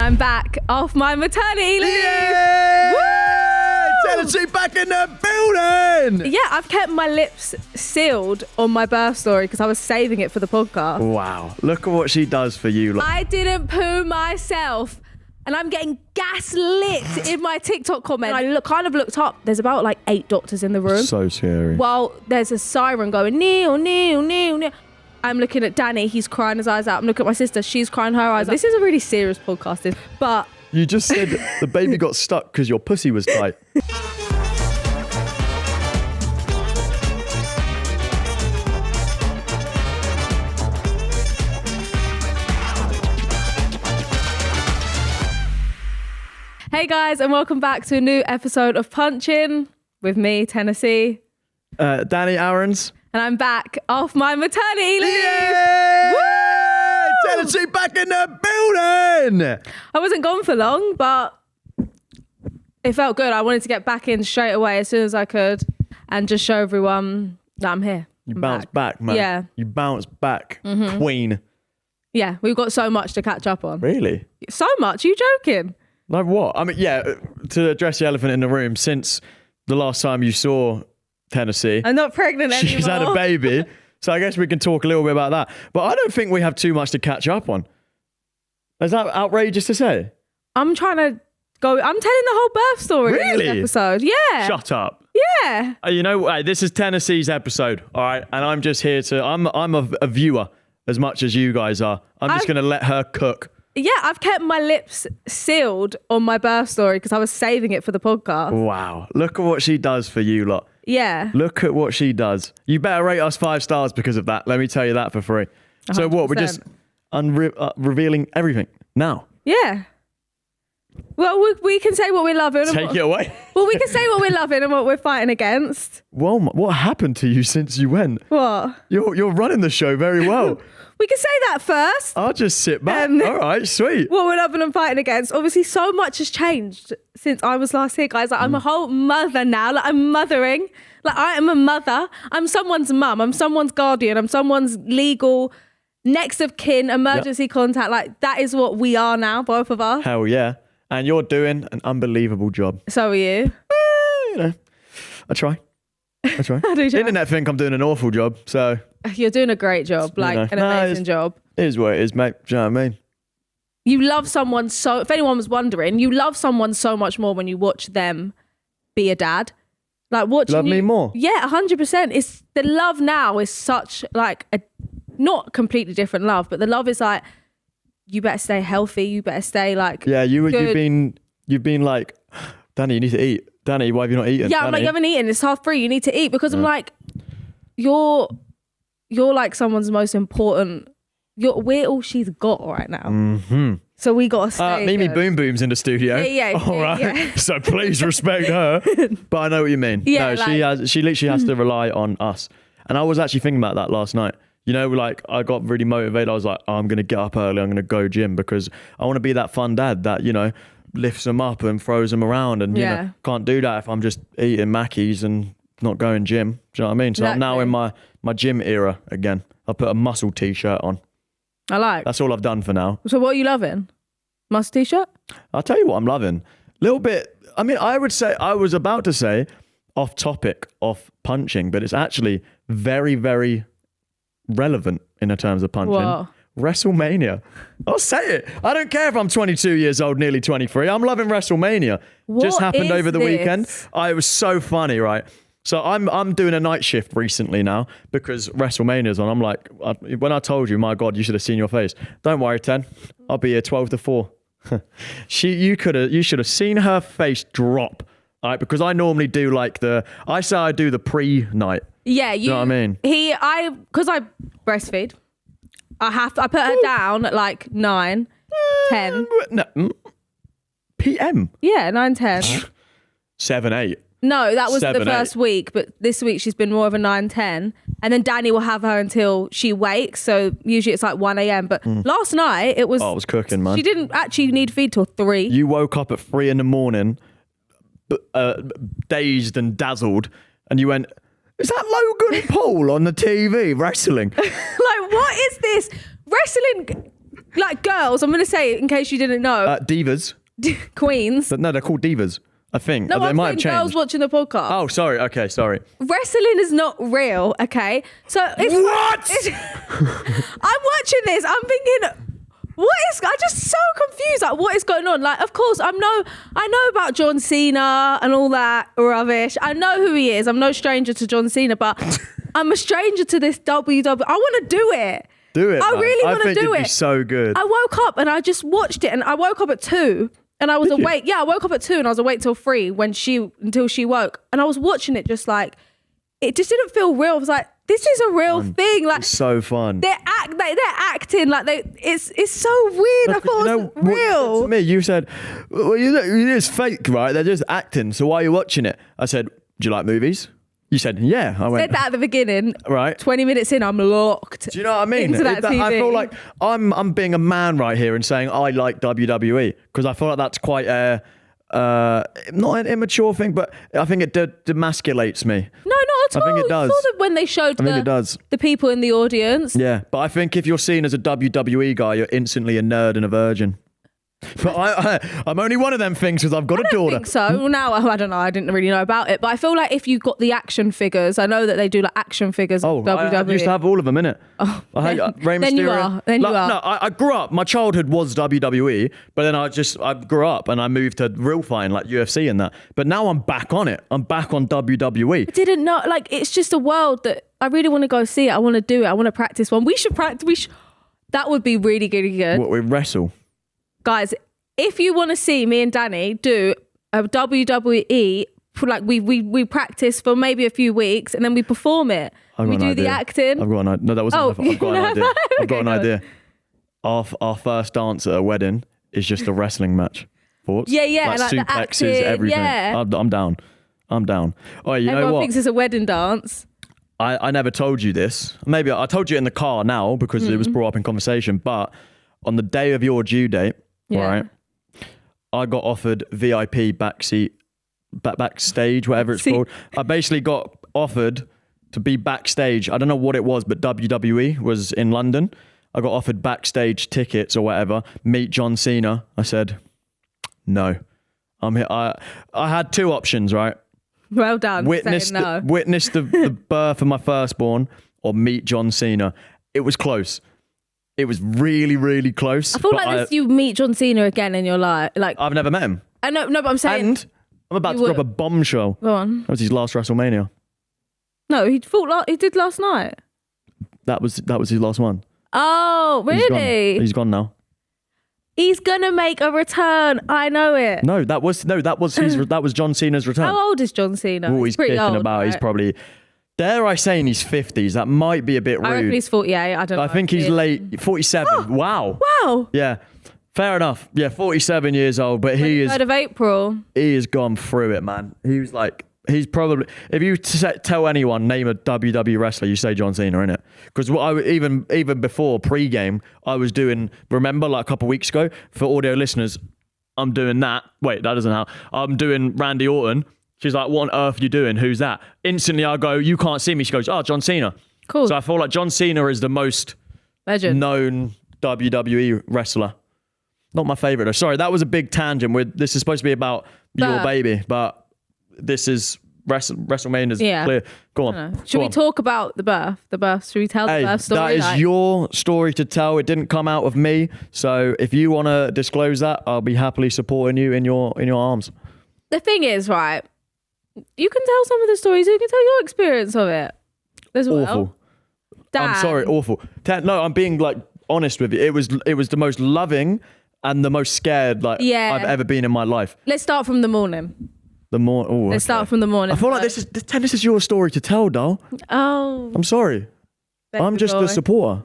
I'm back off my maternity leave. Yay! Tennessee back in the building. Yeah, I've kept my lips sealed on my birth story because I was saving it for the podcast. Wow, look at what she does for you. I didn't poo myself. And I'm getting gaslit in my TikTok comment. I kind of looked up. There's about like 8 doctors in the room. So scary. Well, there's a siren going, Neil, Neil, Neil, Neil. I'm looking at Danny. He's crying his eyes out. I'm looking at my sister. She's crying her eyes out. This is a really serious podcast. But You just said the baby got stuck because your pussy was tight. hey guys, and welcome back to a new episode of Punchin with me, Tennessee. Danny Aarons. And I'm back off my maternity leave. Yay! Woo! Tennessee back in the building. I wasn't gone for long, but it felt good. I wanted to get back in straight away as soon as I could and just show everyone that I'm here. You bounced back, man. Yeah. You bounced back, queen. Yeah, we've got so much to catch up on. Really? So much? You joking? Like what? I mean, yeah, to address the elephant in the room, since the last time you saw Tennessee, I'm not pregnant anymore. she's had a baby. So I guess we can talk a little bit about that. But I don't think we have too much to catch up on. Is that outrageous to say? I'm trying to go. I'm telling the whole birth story Really? in this episode. Yeah. Shut up. Yeah. You know, this is Tennessee's episode, all right? And I'm just here to, I'm a viewer as much as you guys are. I'm just going to let her cook. Yeah, I've kept my lips sealed on my birth story because I was saving it for the podcast. Wow. Look at what she does for you lot. Yeah. Look at what she does. You better rate us 5 stars because of that. Let me tell you that for free. 100%. So what? We're just revealing everything now. Yeah. Well, we can say what we're loving. Take it away. Well, we can say what we're loving and what we're fighting against. Well, what happened to you since you went? What? You're running the show very well. We can say that first. I'll just sit back. All right, sweet. What we're loving and fighting against. Obviously, so much has changed since I was last here, guys. Like, I'm a whole mother now. Like, I'm mothering. Like, I am a mother. I'm someone's mum. I'm someone's guardian. I'm someone's legal next of kin, emergency contact. Like, that is what we are now, both of us. Hell yeah. And you're doing an unbelievable job. So are you. You know, I try. I do try. Internet think I'm doing an awful job, so. You're doing a great job, like an amazing job. It is what it is, mate. Do you know what I mean? You love someone so, if anyone was wondering, you love someone so much more when you watch them be a dad. Like watching Love me more? Yeah, 100%. It's the love now is such like a, not completely different love, but the love is like, you better stay healthy. You better stay like Yeah, you've good. been like, Danny, you need to eat. Danny, why have you not eaten? Yeah, I'm like, you haven't eaten. It's 3:30. You need to eat because I'm like, you're like someone's most important. We're all she's got right now. Mm-hmm. So we got to stay. Mimi good. Boom Boom's in the studio. Yeah. All right. Yeah. So please respect her. But I know what you mean. Yeah, no, she literally has to rely on us. And I was actually thinking about that last night. You know, like I got really motivated. I was like, I'm going to get up early. I'm going to go gym because I want to be that fun dad that, you know, lifts them up and throws them around. And, you know, can't do that if I'm just eating Mackies and not going gym. Do you know what I mean? So Exactly. I'm now in my gym era again. I put a muscle t-shirt on. I like. That's all I've done for now. So what are you loving? Must t-shirt? I'll tell you what I'm loving. Little bit, I mean, I was about to say off topic, off punching, but it's actually very, very relevant in the terms of punching. What? WrestleMania. I'll say it. I don't care if I'm 22 years old, nearly 23. I'm loving WrestleMania. Just happened is over the this? weekend. It was so funny, right? So I'm doing a night shift recently now because WrestleMania's on. I'm like, when I told you, my God, you should have seen your face. Don't worry, 10. I'll be here 12 to 4. You should have seen her face drop. All right, because I normally do like I do the pre-night. Yeah, you know what I mean? Because I breastfeed, I put her down at like 9, 10. No, PM. Yeah, 9, 10. 7, 8. No, that was 7, the first 8. week, but this week she's been more of a 9, 10. And then Danny will have her until she wakes. So usually it's like 1 a.m. But last night it was... Oh, I was cooking, man. She didn't actually need feed till 3. You woke up at 3 in the morning, dazed and dazzled, and you went, is that Logan Paul on the TV wrestling? Like, what is this? Wrestling... Like girls, I'm going to say it in case you didn't know. Divas. Queens. No, they're called divas. I think. No, They I'm might have saying girls changed. watching the podcast. Oh, sorry. Okay, sorry. Wrestling is not real, okay? So What? I'm watching this. I'm thinking, I'm just so confused. Like, what is going on? Like, of course, I know about John Cena and all that rubbish. I know who he is. I'm no stranger to John Cena, but I'm a stranger to this WWE. I want to do it. Do it. I man. really want to do it'd it. Be so good. I woke up and I just watched it, and I woke up at 2. And I was awake. Yeah, I woke up at 2 and I was awake till 3 until she woke. And I was watching it just like, it just didn't feel real. I was like, this is a real thing. Like, It's so fun. they're acting like it's so weird. I thought it was real. To me, you said, well, it's fake, right? They're just acting. So why are you watching it? I said, do you like movies? You said, yeah. I went, Said that at the beginning. Right. 20 minutes in, I'm locked. Do you know what I mean? Into that TV. I feel like I'm being a man right here and saying I like WWE because I feel like that's quite a not an immature thing, but I think it demasculates me. No, not at all. I think it does. You saw that when they showed it does. the people in the audience. Yeah, but I think if you're seen as a WWE guy, you're instantly a nerd and a virgin. But I'm only one of them things because I've got a daughter. I think so. Well, now I don't know. I didn't really know about it, but I feel like if you got the action figures, I know that they do like action figures. Oh, WWE. I used to have all of them, innit? Oh, I had Rey then Mysterio. you are. Then you are. No, I grew up. My childhood was WWE, but then I grew up and I moved to real fighting like UFC and that. But now I'm back on it. I'm back on WWE. I didn't know. Like, it's just a world that I really want to go see it. I want to do it. I want to practice one. We should practice. That would be really good. What, we wrestle. Guys, if you want to see me and Danny do a WWE, like we practice for maybe a few weeks and then we perform it. We do the acting. I've got an idea. No, that wasn't enough. I've got an idea. I've got an Okay, idea. Our first dance at a wedding is just a wrestling match. Thoughts? Yeah, Like like the suplexes, acting, everything. yeah. I'm down. Oh, you know Everyone what? thinks it's a wedding dance. I never told you this. Maybe I told you in the car now because it was brought up in conversation. But on the day of your due date, right, I got offered VIP backseat, backstage, whatever it's called. I basically got offered to be backstage. I don't know what it was, but WWE was in London. I got offered backstage tickets or whatever. Meet John Cena. I said, no. I'm here. I had two options, right? Well done. Witness the birth of my firstborn or meet John Cena. It was close. It was really, really close. I feel like this, you meet John Cena again in your life. Like, I've never met him. I know, no, but I'm saying. And I'm about to drop a bombshell. Go on. That was his last WrestleMania. No, he did last night. That was his last one. Oh, really? He's gone now. He's gonna make a return. I know it. No, that was John Cena's return. How old is John Cena? Oh, he's pretty kicking old, about. right? He's probably, dare I say, in his 50s. That might be a bit rude. I reckon he's 48. I don't know. I think he's late 47. Oh, wow. Wow. Yeah. Fair enough. Yeah, 47 years old, but he is 3rd of April. He has gone through it, man. He's probably, if you tell anyone, name a WWE wrestler, you say John Cena, innit? Because even before pre-game, I was doing, remember like a couple of weeks ago, for audio listeners, I'm doing that. Wait, that doesn't help. I'm doing Randy Orton. She's like, what on earth are you doing? Who's that? Instantly I go, you can't see me. She goes, oh, John Cena. Cool. So I feel like John Cena is the most Legend. known WWE wrestler. Not my favorite though. Sorry, that was a big tangent. This is supposed to be about your baby, but this is WrestleMania's clear. Go on. Should we talk about the birth? Should we tell the birth story? That is your story to tell. It didn't come out of me. So if you want to disclose that, I'll be happily supporting you in your arms. The thing is, right, you can tell some of the stories. You can tell your experience of it as well. Awful. Dan. I'm sorry, awful. No, I'm being like honest with you. It was the most loving and the most scared I've ever been in my life. Let's start from the morning. Let's start from the morning. I feel like this is your story to tell, doll. Oh. I'm sorry. I'm just a supporter.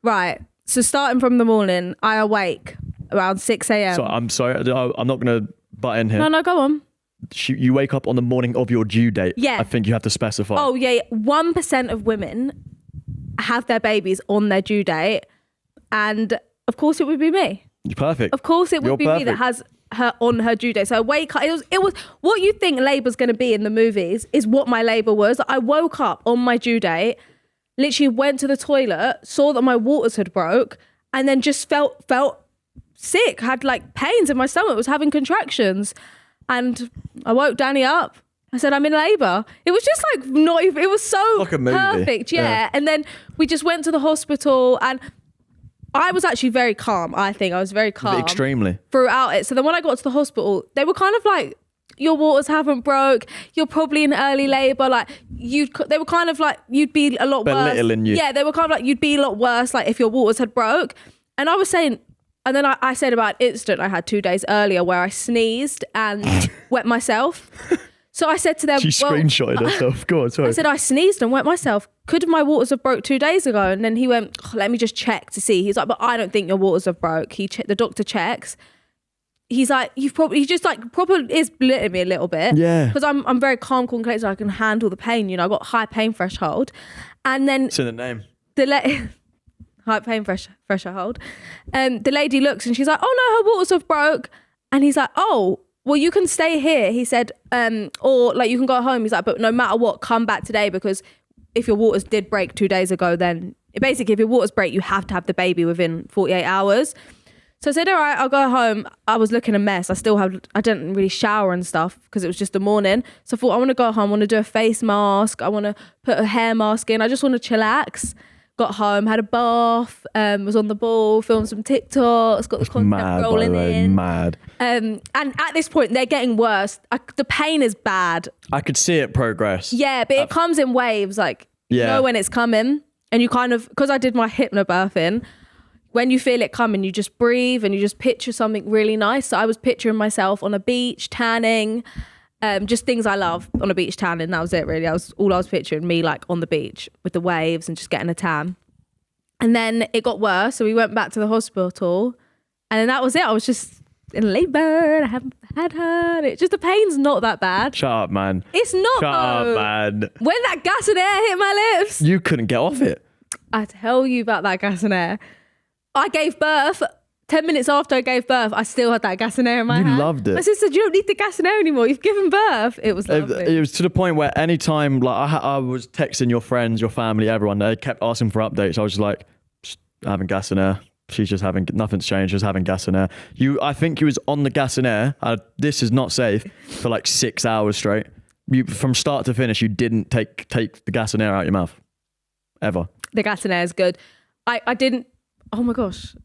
Right. So starting from the morning, I awake around 6 a.m. So I'm sorry. I'm not going to butt in here. No, go on. You wake up on the morning of your due date. Yeah. I think you have to specify. Oh, yeah. 1% of women have their babies on their due date. And of course it would be me. You're perfect. Of course it would be me that has her on her due date. So I wake up. It was what you think labour's going to be in the movies is what my labour was. I woke up on my due date, literally went to the toilet, saw that my waters had broke, and then just felt sick, had like pains in my stomach, was having contractions. And I woke Danny up. I said, I'm in labour. It was just like not even, it was so like a movie. Perfect. Yeah. And then we just went to the hospital, and I was actually very calm. I think I was very calm. Extremely. Throughout it. So then when I got to the hospital, they were kind of like, your waters haven't broke. You're probably in early labour. Like they were kind of like, you'd be a lot worse. Belittling you. Yeah, they were kind of like, you'd be a lot worse like if your waters had broke. And I was saying, and then I said about an incident I had 2 days earlier where I sneezed and wet myself. So I said to them, she screenshotted herself. Go on, sorry. I said, I sneezed and wet myself. Could my waters have broke 2 days ago? And then he went, let me just check to see. He's like, but I don't think your waters have broke. The doctor checks. He's like, he just like probably is belittling me a little bit. Yeah. Because I'm very calm, cool, and collected. So I can handle the pain. You know, I got high pain threshold. And then it's in the name. High pain threshold. The lady looks and she's like, oh no, her waters have broke. And he's like, oh, well, you can stay here. He said, or like you can go home. He's like, but no matter what, come back today, because if your waters did break 2 days ago, then basically if your waters break, you have to have the baby within 48 hours. So I said, all right, I'll go home. I was looking a mess. I didn't really shower and stuff because it was just the morning. So I thought, I want to go home. I want to do a face mask. I want to put a hair mask in. I just want to chillax. Got home, had a bath, was on the ball, filmed some TikToks, got the content rolling in. Mad. And at this point, they're getting worse. The pain is bad. I could see it progress. Yeah, but it comes in waves. Like, you know when it's coming. And you kind of, because I did my hypnobirthing, when you feel it coming, you just breathe and you just picture something really nice. So I was picturing myself on a beach, tanning, just things I love on a beach tanning. That was it really. I was picturing me like on the beach with the waves and just getting a tan. And then it got worse. So we went back to the hospital and then that was it. I was just in labour and I haven't had her. The pain's not that bad. Shut up, man. It's not Shut though. up, man. When that gas and air hit my lips. You couldn't get off it. I tell you about that gas and air. I gave birth. 10 minutes after I gave birth, I still had that gas and air in my hand. You loved it. My sister said, you don't need the gas and air anymore. You've given birth. It was lovely. It was to the point where anytime like I was texting your friends, your family, everyone, they kept asking for updates. I was just like, having gas and air. She's just having, nothing's changed, just having gas and air. I think you was on the gas and air. This is not safe for like 6 hours straight. From start to finish, you didn't take the gas and air out your mouth. Ever. The gas and air is good. I didn't, oh my gosh.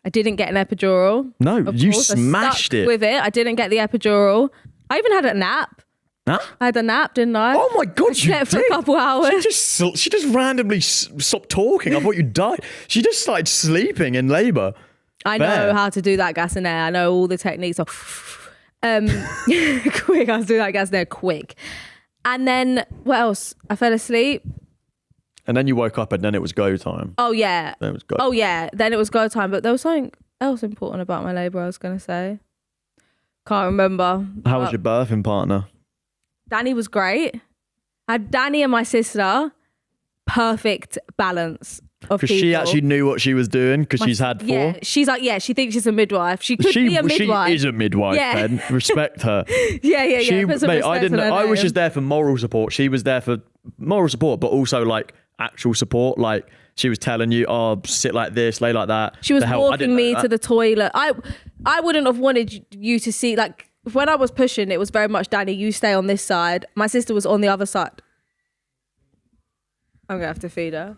I didn't get an epidural. No, you smashed it. With it. I didn't get the epidural. I even had a nap. Huh? I had a nap, didn't I? Oh my God, you slept for a couple hours. She just randomly stopped talking. I thought you died. She just started sleeping in labour. I know how to do that gas and air. I know all the techniques of quick. I was doing that gas and air quick. And then what else? I fell asleep. And then you woke up and then it was go time. Oh yeah. Then it was go. Oh yeah. Then it was go time. But there was something else important about my labour I was going to say. Can't remember. How was your birthing partner? Danny was great. I had Danny and my sister. Perfect balance of people. Because she actually knew what she was doing because she's had 4. Yeah, she's like, she thinks she's a midwife. She could be a midwife. She is a midwife, Ben. Respect her. Yeah. Mate, I was just there for moral support. She was there for moral support, but also like actual support. Like she was telling you, oh, sit like this, lay like that. She was walking me to the toilet. I wouldn't have wanted you to see, like, when I was pushing, it was very much, Danny, you stay on this side. My sister was on the other side. I'm going to have to feed her.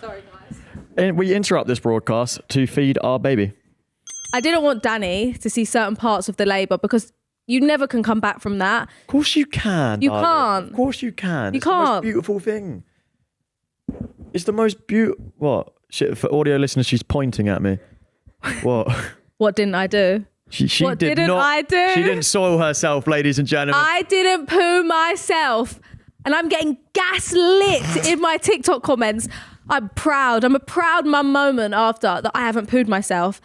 Sorry, guys. And we interrupt this broadcast to feed our baby. I didn't want Danny to see certain parts of the labour because you never can come back from that. Of course you can. You darling. can't. Of course you can. You it's can't. The most beautiful thing. It's the most beautiful... What? Shit, for audio listeners, she's pointing at me. What? What didn't I do? What didn't I do? She didn't soil herself, ladies and gentlemen. I didn't poo myself. And I'm getting gaslit in my TikTok comments. I'm proud. I'm a proud mum moment after that I haven't pooed myself.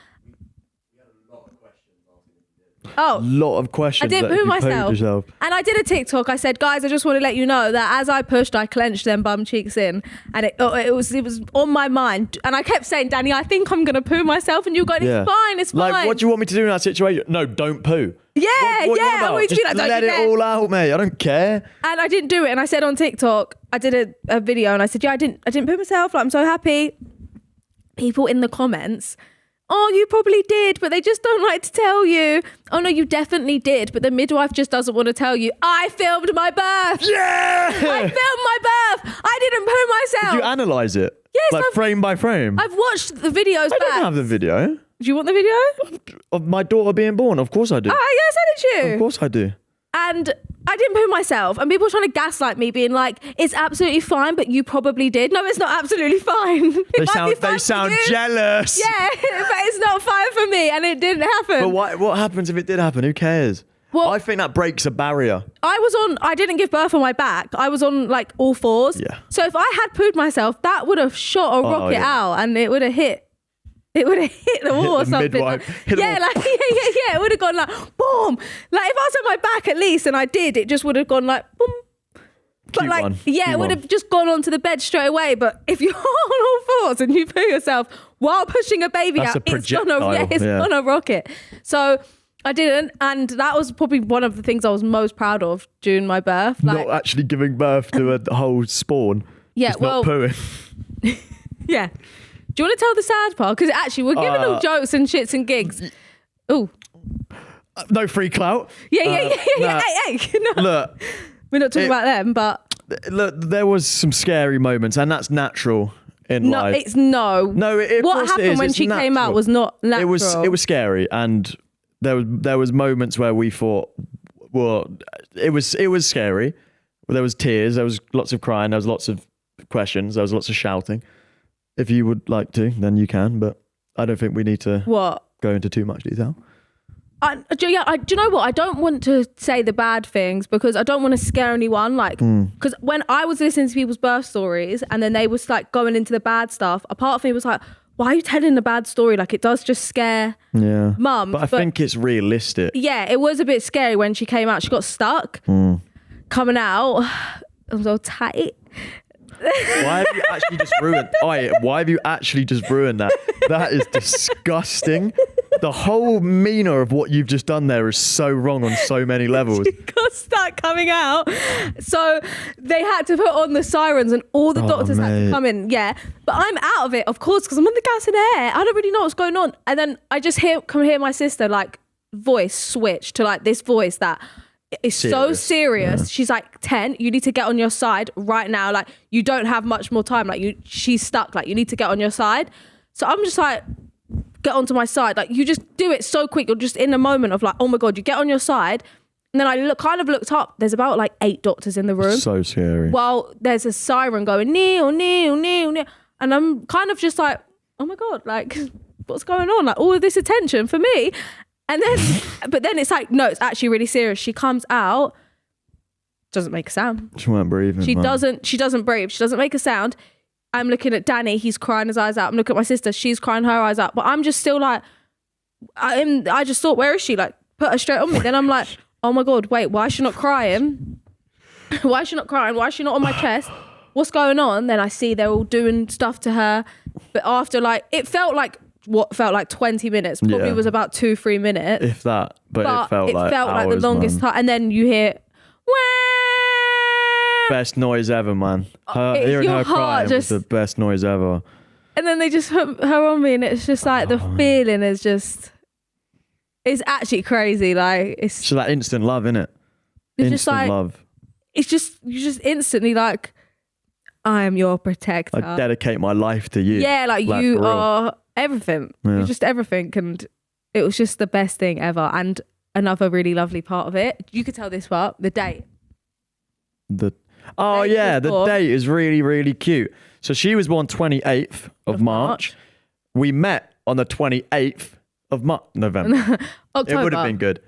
A lot of questions. I didn't poo myself. And I did a TikTok. I said, guys, I just want to let you know that as I pushed, I clenched them bum cheeks in. And it was on my mind. And I kept saying, Danny, I think I'm going to poo myself. And you're going, it's fine. Like, what do you want me to do in that situation? No, don't poo. Yeah, what yeah. I want you to be like, let it all out, mate. I don't care. And I didn't do it. And I said on TikTok, I did a video and I said, yeah, I didn't poo myself. Like, I'm so happy. people in the comments, oh, you probably did, but they just don't like to tell you. Oh no, you definitely did, but the midwife just doesn't want to tell you. I filmed my birth. Yeah! I filmed my birth. I didn't poo myself. Did you analyse it? Yes. Like frame by frame? I've watched the videos back. I don't have the video. Do you want the video? Of my daughter being born. Of course I do. Oh, yeah, I sent it to you. Of course I do. And I didn't poo myself. And people were trying to gaslight me, being like, it's absolutely fine, but you probably did. No, it's not absolutely fine. They sound jealous. Yeah, but it's not fine for me. And it didn't happen. But what happens if it did happen? Who cares? Well, I think that breaks a barrier. I didn't give birth on my back. I was on like all fours. Yeah. So if I had pooed myself, that would have shot a rocket out and it would have hit. It would have hit the wall or something. It would have gone like boom. Like if I was on my back at least, and I did, it just would have gone like boom. But it would have just gone onto the bed straight away. But if you're on all fours and you poo yourself while pushing a baby That's out, it's on a rocket. So I didn't, and that was probably one of the things I was most proud of during my birth. Not actually giving birth to a whole spawn. Yeah, just not pooing. Yeah. Do you want to tell the sad part? Because actually, we're giving all jokes and shits and gigs. Ooh. No free clout. Yeah. Hey. No. Look. We're not talking about them, but... Look, there was some scary moments, and that's natural in life. No, what happened when she came out was not natural. It was scary, and there was moments where we thought, well, it was scary. There was tears, there was lots of crying, there was lots of questions, there was lots of shouting. If you would like to, then you can, but I don't think we need to go into too much detail. Do you know what? I don't want to say the bad things because I don't want to scare anyone. Because when I was listening to people's birth stories and then they was like going into the bad stuff, a part of me was like, why are you telling the bad story? Like it does just scare mum. But I think it's realistic. Yeah, it was a bit scary when she came out. She got stuck coming out. It was all tight. Why have you actually just ruined? Why have you actually just ruined that? That is disgusting. The whole meaner of what you've just done there is so wrong on so many levels. She got stuck coming out, so they had to put on the sirens, and all the doctors had to come in. Yeah, but I'm out of it, of course, because I'm on the gas and air. I don't really know what's going on, and then I just hear my sister like voice switch to like this voice that. It's so serious. Yeah. She's like, 10, you need to get on your side right now. Like, you don't have much more time. Like, she's stuck. Like, you need to get on your side. So I'm just like, get onto my side. Like, you just do it so quick. You're just in the moment of like, oh my God, you get on your side. And then I looked up. There's about like 8 doctors in the room. So scary. Well, there's a siren going, kneel. And I'm kind of just like, oh my God, like, what's going on? Like, all of this attention for me. And then, but then it's like, no, it's actually really serious. She comes out, doesn't make a sound. She won't breathe. She doesn't breathe. She doesn't make a sound. I'm looking at Danny. He's crying his eyes out. I'm looking at my sister. She's crying her eyes out. But I'm just still like, I just thought, where is she? Like, put her straight on me. Then I'm like, oh my God, wait, why is she not crying? Why is she not crying? Why is she not on my chest? What's going on? Then I see they're all doing stuff to her. But after like, it felt like, what felt like 20 minutes probably was about 2-3 minutes, if that, but it felt like the longest time. And then you hear best noise ever, man. Hearing her crying was the best noise ever. And then they just put her on me, and it's just like the feeling is just, it's actually crazy. Like it's so that instant love, innit? Instant just like love. It's just, you just instantly like, I am your protector. I dedicate my life to you. Yeah, like you are everything. Yeah. You're just everything, and it was just the best thing ever. And another really lovely part of it, you could tell this part, the date. The date is really, really cute. So she was born 28th of March. We met on the 28th of November. October. It would have been good.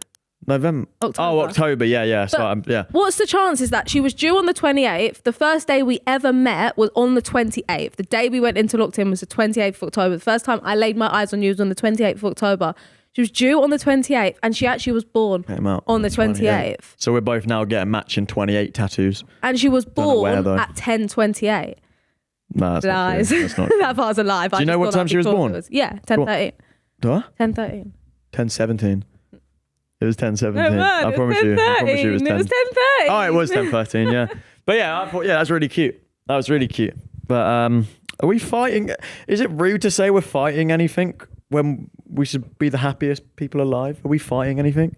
November. October. Oh, October. Yeah. So what's the chances that she was due on the 28th? The first day we ever met was on the 28th. The day we went into lockdown was the 28th of October. The first time I laid my eyes on you was on the 28th of October. She was due on the 28th, and she actually was born on the 28th. So we're both now getting matching 28 tattoos. And she was born at 10:28. No, that's lies. That's not that part's a lie. Do you know what time she was born? Yeah, 10:13. What? 10:13. 10:17. It was 10:17. I promise you. It was 10. It was 10:13. Oh, it was 10:13. Yeah. But yeah, I thought that's really cute. That was really cute. But Are we fighting? Is it rude to say we're fighting anything when we should be the happiest people alive? Are we fighting anything?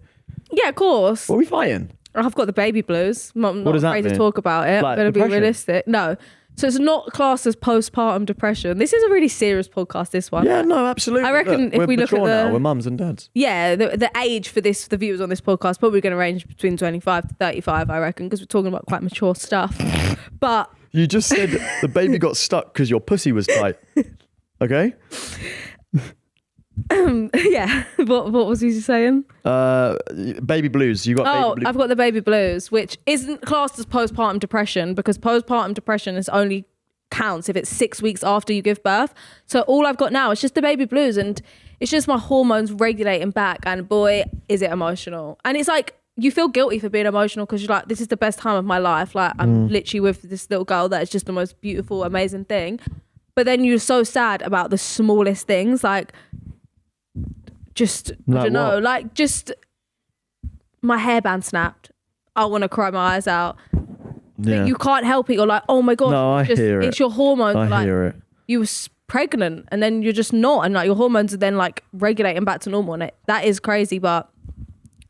Yeah, of course. What are we fighting? I've got the baby blues. I'm not does that afraid to mean? talk about it. Like I'm going to be depression? realistic. No. So it's not classed as postpartum depression. This is a really serious podcast, this one. Yeah, no, absolutely. I reckon if we look at now, we're mums and dads. Yeah, the age for this, the viewers on this podcast, probably going to range between 25 to 35, I reckon, because we're talking about quite mature stuff. But You just said the baby got stuck because your pussy was tight. Okay? yeah, what was he saying? Baby blues. You got baby blues. I've got the baby blues, which isn't classed as postpartum depression because postpartum depression is only counts if it's 6 weeks after you give birth. So all I've got now is just the baby blues, and it's just my hormones regulating back, and boy, is it emotional. And it's like, you feel guilty for being emotional because you're like, this is the best time of my life. Like, I'm literally with this little girl that is just the most beautiful, amazing thing. But then you're so sad about the smallest things, like just, I don't know, like just my hairband snapped. I want to cry my eyes out. Yeah. But you can't help it. You're like, oh my God. No, I hear it. It's your hormones. I like, hear it. You were pregnant and then you're just not. And like your hormones are then like regulating back to normal. And that is crazy, but.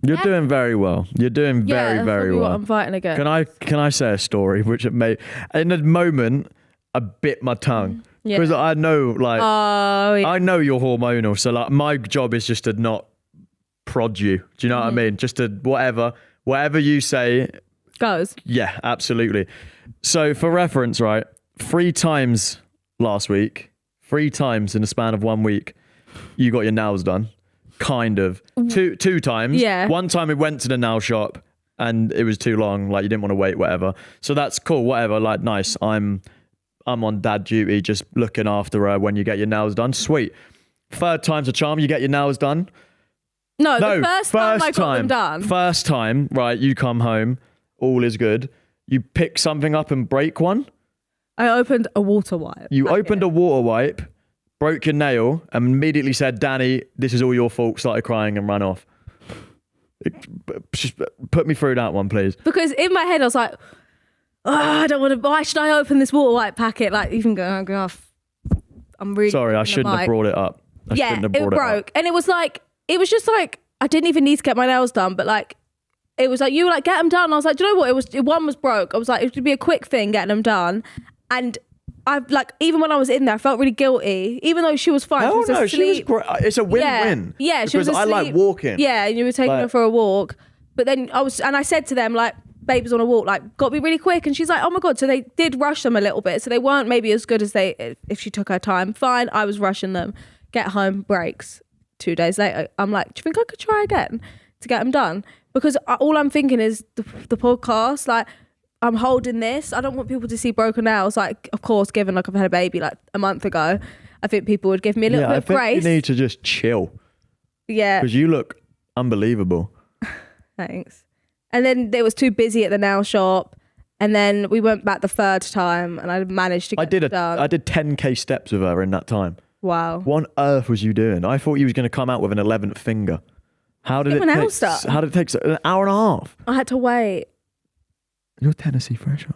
You're doing very well. You're doing very, very well. What I'm fighting against. Can I say a story which it may in a moment I bit my tongue because I know like I know you're hormonal, so like my job is just to not prod you. Do you know what I mean? Just to whatever you say goes. Yeah, absolutely. So for reference, right, 3 times last week, 3 times in the span of 1 week, you got your nails done. Kind of. Two times. Yeah. One time we went to the nail shop and it was too long, like you didn't want to wait, whatever. So that's cool, whatever, like nice. I'm on dad duty, just looking after her when you get your nails done. Sweet. 3rd time's a charm, you get your nails done. No, the first time I got them done. First time, right, you come home, all is good. You pick something up and break one. I opened a water wipe. You opened a water wipe, broke your nail, and immediately said, Danny, this is all your fault, started crying and ran off. Just put me through that one, please. Because in my head, I was like, I don't want to, why should I open this water wipe packet? Like, even going off. I'm really sorry, I shouldn't have brought it up. It broke. And it was just like, I didn't even need to get my nails done, but like, it was like, you were like, get them done. I was like, do you know what? One was broke. I was like, it would be a quick thing getting them done. And I've like, even when I was in there, I felt really guilty, even though she was fine. Oh she was asleep. she was great. It's a win-win. Yeah, she was asleep. I like walking. Yeah, and you were taking her for a walk. But then I said to them, like, baby's on a walk, like, got to be really quick. And she's like, oh my God. So they did rush them a little bit. So they weren't maybe as good as if she took her time. Fine, I was rushing them. Get home, breaks. 2 days later, I'm like, do you think I could try again to get them done? Because all I'm thinking is the podcast, like, I'm holding this. I don't want people to see broken nails. Like, of course, given like I've had a baby like a month ago, I think people would give me a little bit of grace. I think you need to just chill. Yeah. Because you look unbelievable. Thanks. And then they was too busy at the nail shop. And then we went back the 3rd time and I managed to get it done. I did 10k steps with her in that time. Wow. What on earth was you doing? I thought you was going to come out with an 11th finger. How did it take an hour and a half? I had to wait. You're Tennessee Fresh.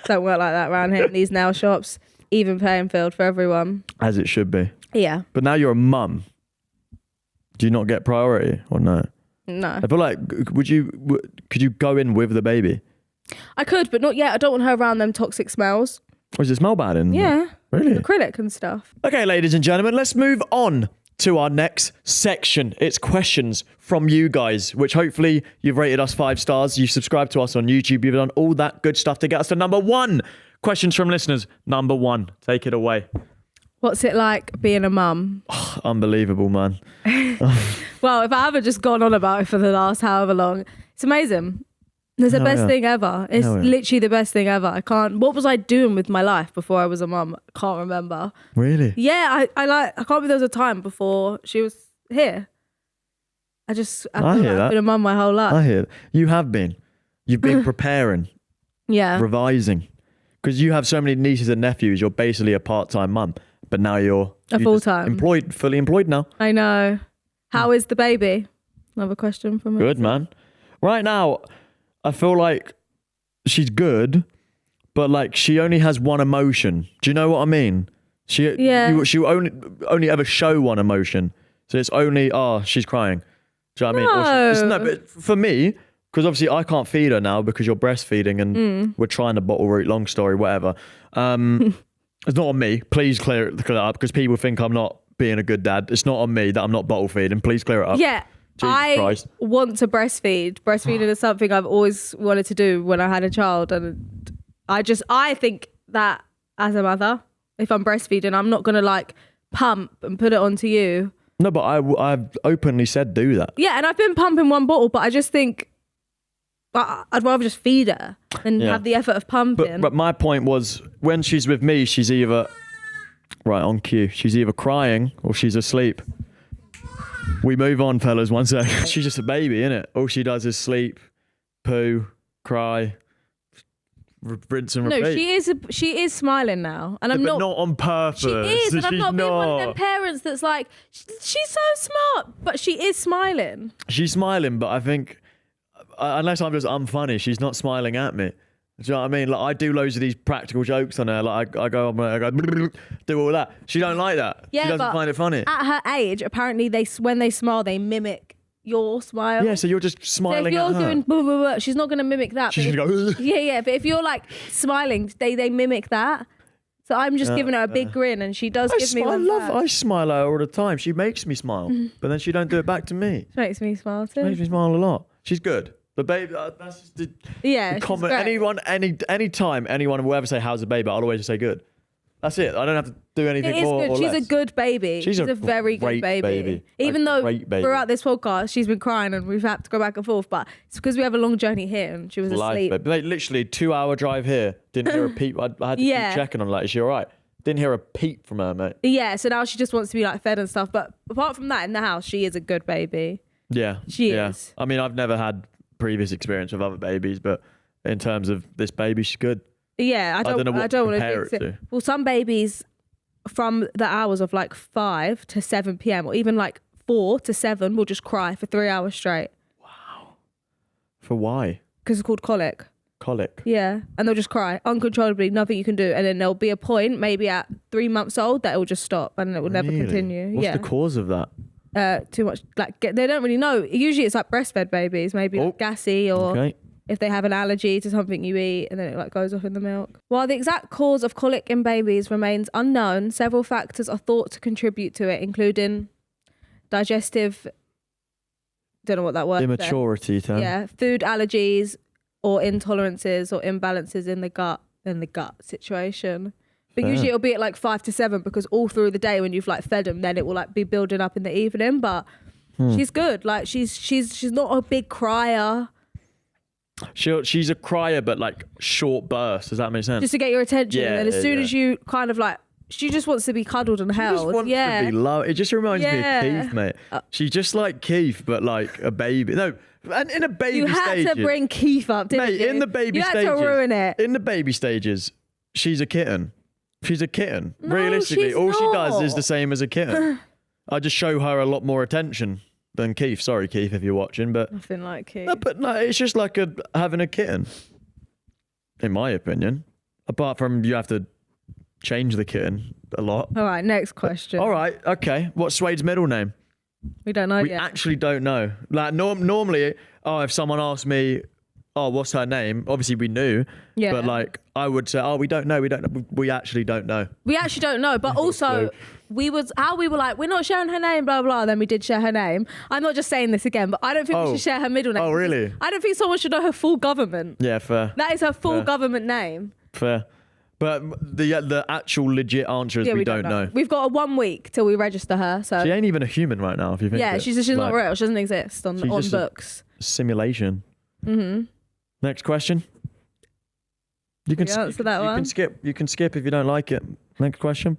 Don't work like that around here in these nail shops. Even playing field for everyone. As it should be. Yeah. But now you're a mum. Do you not get priority or no? No. I feel like, could you go in with the baby? I could, but not yet. I don't want her around them toxic smells. Or does it smell bad in Yeah. Really? Acrylic and stuff. Okay, ladies and gentlemen, let's move on to our next section. It's questions from you guys, which hopefully you've rated us 5 stars. You subscribed to us on YouTube. You've done all that good stuff to get us to number 1. Questions from listeners. Number 1. Take it away. What's it like being a mum? Oh, unbelievable, man. Well, if I haven't just gone on about it for the last however long, it's amazing. It's the best thing ever. It's literally the best thing ever. What was I doing with my life before I was a mum? I can't remember. Really? Yeah, I can't believe there was a time before she was here. I feel like I've been a mum my whole life. I hear that. You have been. You've been preparing. Yeah. Revising. Because you have so many nieces and nephews, you're basically a part-time mum. But now you're full-time. Fully employed now. I know. How is the baby? Another question from Good, man. Right now, I feel like she's good, but like she only has one emotion. Do you know what I mean? She only ever show one emotion. So it's only she's crying. Do you know what I mean? No, but for me, because obviously I can't feed her now because you're breastfeeding and we're trying to bottle root. Long story, whatever. It's not on me. Please clear it up because people think I'm not being a good dad. It's not on me that I'm not bottle feeding. Please clear it up. Yeah. Jesus Christ. Want to breastfeed. Breastfeeding is something I've always wanted to do when I had a child. And I think that as a mother, if I'm breastfeeding, I'm not going to like pump and put it onto you. No, but I've openly said do that. Yeah, and I've been pumping one bottle, but I just think I'd rather just feed her than have the effort of pumping. But my point was, when she's with me, she's either, right on cue, she's either crying or she's asleep. We move on, fellas, one sec. She's just a baby, innit? All she does is sleep, poo, cry, rinse and repeat. No, she is smiling now. And I'm but not on purpose. She is, and I'm not being one of them not. parents that's like, she's so smart, but she is smiling. She's smiling, but I think, unless I'm unfunny, she's not smiling at me. Do you know what I mean? Like I do loads of these practical jokes on her. Like I go do all that. She don't like that. Yeah, she doesn't find it funny. At her age, apparently when they smile, they mimic your smile. Yeah, so you're just smiling so if you're at her. doing blah, blah, blah, she's not going to mimic that. She's going to go. Yeah, but if you're like smiling, they mimic that. So I'm just giving her a big grin, and she does give me one back. I smile at her all the time. She makes me smile, but then she don't do it back to me. She makes me smile too. She makes me smile a lot. She's good. The baby, that's just the common. Anytime anyone will ever say how's the baby, I'll always just say good. That's it. I don't have to do anything more good. or She's less. a good baby. She's a very good baby. Even though throughout this podcast she's been crying and we've had to go back and forth, but it's because we have a long journey here and she was asleep. Mate, literally 2-hour drive here. Didn't hear a peep. I had to keep checking on her, like, is she all right? Didn't hear a peep from her, mate. Yeah, so now she just wants to be like fed and stuff. But apart from that, in the house, she is a good baby. Yeah. She is. I mean, I've never had previous experience with other babies, but in terms of this baby, she's good. Yeah, I don't want to compare it to. Well, some babies from the hours of like 5 to 7 p.m. or even like 4 to 7 will just cry for 3 hours straight. Wow. For why? Because it's called colic. Colic? Yeah. And they'll just cry uncontrollably, nothing you can do. And then there'll be a point, maybe at 3 months old, that it will just stop and it will never continue. What's the cause of that? Too much, like they don't really know. Usually it's like breastfed babies, maybe like gassy or if they have an allergy to something you eat and then it like goes off in the milk. While the exact cause of colic in babies remains unknown, several factors are thought to contribute to it, including digestive, don't know what that word is. Immaturity. Yeah, food allergies or intolerances or imbalances in the gut situation. But usually it'll be at like 5 to 7 because all through the day when you've like fed them, then it will like be building up in the evening. But she's good. Like she's not a big crier. She's a crier, but like short bursts. Does that make sense? Just to get your attention. Yeah, and as soon as you kind of like, she just wants to be cuddled and held. She just wants to be loved. It just reminds me of Keith, mate. She's just like Keith, but like a baby. No, and in a baby stage. You had to bring Keith up, didn't you? In the baby stages. You had to ruin it. In the baby stages, she's a kitten. She's a kitten. No, realistically, all not. she does is the same as a kitten. I just show her a lot more attention than Keith. Sorry, Keith, if you're watching, but nothing like Keith. No, but no, it's just like having a kitten, in my opinion. Apart from you have to change the kitten a lot. All right, next question. All right, okay. What's Suede's middle name? We don't know yet. We actually don't know. Like normally, if someone asked me, what's her name? Obviously we knew. Yeah. But like I would say, we don't know. We actually don't know. We actually don't know. But also we were like, we're not sharing her name, blah, blah. Then we did share her name. I'm not just saying this again, but I don't think we should share her middle name. Oh, really? I don't think someone should know her full government. Yeah, fair. That is her full government name. Fair. But the actual legit answer is we don't know. We've got 1 week till we register her. So she ain't even a human right now, if you think. Yeah, she's not real. She doesn't exist on books. Simulation. Mm-hmm. Next question. You can answer that one. You can skip if you don't like it. Next question.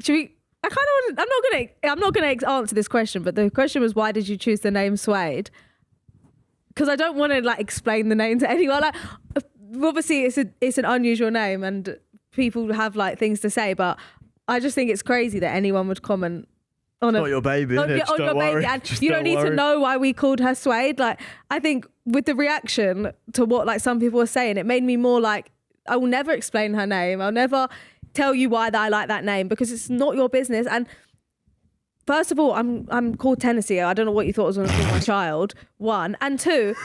Should we? I kind of want. I'm not gonna answer this question, but the question was, why did you choose the name Suede? Because I don't want to like explain the name to anyone. Like, obviously, it's an unusual name, and people have like things to say, but I just think it's crazy that anyone would comment on not your baby, on your baby, and you don't need to know why we called her Suede. Like, I think with the reaction to what like some people were saying, it made me more like I will never explain her name. I'll never tell you why that I like that name, because it's not your business. And first of all, I'm called Tennessee. I don't know what you thought I was going to call my child. One. And two,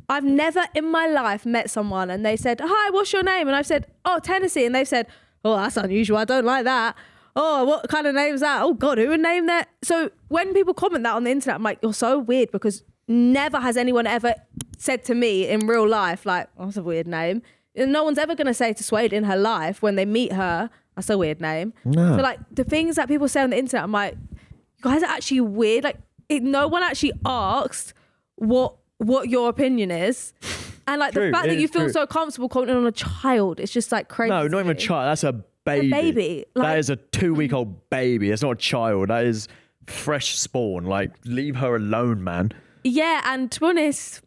I've never in my life met someone and they said, hi, what's your name? And I've said, oh, Tennessee. And they've said, oh, that's unusual. I don't like that. Oh, what kind of name is that? Oh God, who would name that? So when people comment that on the internet, I'm like, you're so weird, because never has anyone ever said to me in real life, like, oh, that's a weird name. And no one's ever going to say to Suede in her life when they meet her, that's a weird name. No. So like the things that people say on the internet, I'm like, you guys are actually weird. Like no one actually asked what your opinion is. And like the fact that you feel so comfortable commenting on a child, it's just like crazy. No, not even a child. That's a baby. A baby. Like, that is a 2-week-old baby. It's not a child. That is fresh spawn. Like, leave her alone, man. Yeah, and to be honest,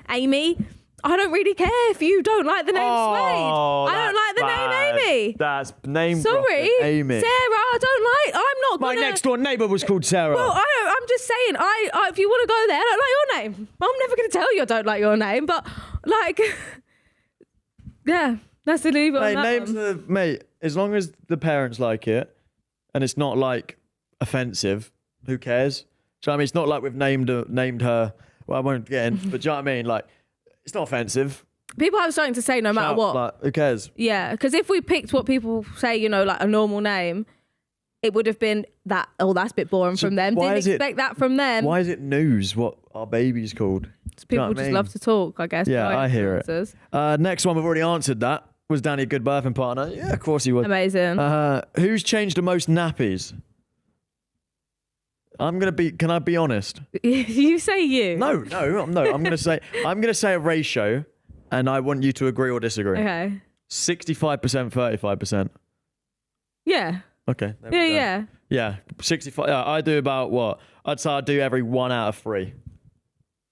Amy, I don't really care if you don't like the name Suede. I don't like the name Amy. That's name Sorry, Amy. Sarah, I don't like. I'm not My gonna... next door neighbour was called Sarah. Well, I'm just saying, I if you want to go there, I don't like your name. I'm never going to tell you I don't like your name, but like, yeah, that's the leave it on that names one. Mate, as long as the parents like it and it's not like offensive, who cares? So I mean, it's not like we've named her. Well, I won't get in, but do you know what I mean? Like, it's not offensive. People have something to say no matter what. Like, who cares? Yeah, because if we picked what people say, you know, like a normal name, it would have been that, oh, that's a bit boring from them. Didn't expect that from them. Why is it news what our baby's called? People just love to talk, I guess. Yeah, I hear it. Next one, we've already answered that. Was Danny a good birthing partner? Yeah, of course he was. Amazing. Who's changed the most nappies? Can I be honest? You say you. No. I'm gonna say a ratio, and I want you to agree or disagree. Okay. 65%, 35%. Yeah. Okay. Yeah. 65. Yeah, I do about what? I'd say I do every 1 out of 3.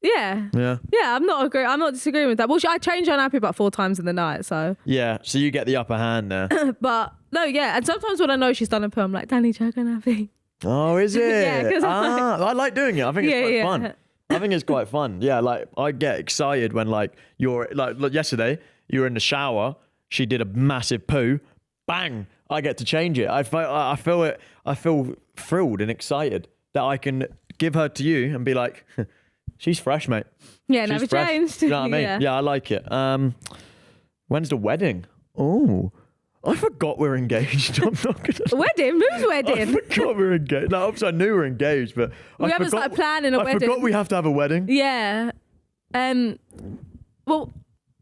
Yeah. Yeah. Yeah, I'm not disagreeing with that. Well, I change our nappy about 4 times in the night, so. Yeah, so you get the upper hand there. But, no, yeah. And sometimes when I know she's done a poo, I'm like, Danny, check her nappy. Oh, is it? Yeah, because I like doing it. I think it's quite fun. I think it's quite fun. Yeah, like I get excited when like you're like yesterday, you were in the shower, she did a massive poo, bang, I get to change it. I feel thrilled and excited that I can give her to you and be like, she's fresh, mate. Yeah, she's never fresh. changed. You know what I mean? Yeah, I like it. When's the wedding? Oh, I forgot we're engaged. I'm not gonna. Wedding? Whose wedding? I forgot we're engaged. No, obviously I knew we were engaged, but we haven't started planning a wedding. I forgot we have to have a wedding. Yeah. Well,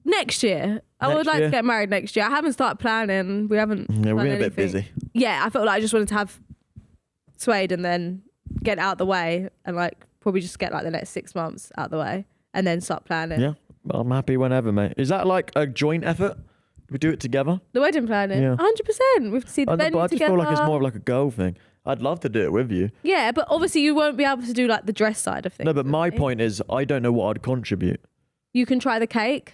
next year. I would like to get married next year. I haven't started planning. We haven't. Yeah, we're done a bit busy. Yeah, I felt like I just wanted to have Suede and then get out the way, and like probably just get like the next 6 months out the way, and then start planning. Yeah, I'm happy whenever, mate. Is that like a joint effort? We do it together? The wedding planning? Yeah. 100%. We have to see the venue I just together. feel like it's more of like a girl thing. I'd love to do it with you. Yeah, but obviously you won't be able to do like the dress side of things. No, but my point is I don't know what I'd contribute. You can try the cake.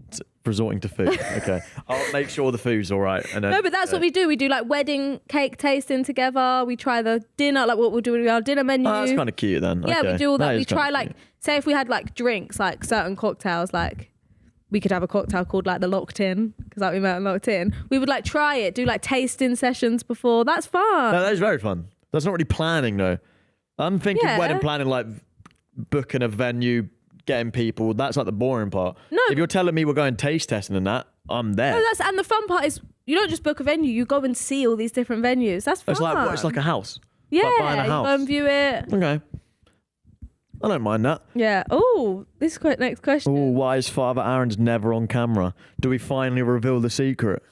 It's resorting to food. Okay. I'll make sure the food's all right. And then, no, but that's what we do. We do like wedding cake tasting together. We try the dinner, like what we'll do with our dinner menu. Oh, that's kind of cute then. Yeah, okay. we do all that. We try cute. like, say if we had like drinks, like certain cocktails, like we could have a cocktail called like the Locked In, because like we met on Locked In. We would like try it, do like tasting sessions before. That's fun. No, that is very fun. That's not really planning though. I'm thinking wedding planning, like booking a venue, getting people. That's like the boring part. No. If you're telling me we're going taste testing and that, I'm there. No, and the fun part is you don't just book a venue, you go and see all these different venues. That's fun. It's like a house. Yeah, like buying a house. You go and view it. Okay. I don't mind that. Yeah. Oh, this is next question. Oh, why is Father Aaron's never on camera? Do we finally reveal the secret?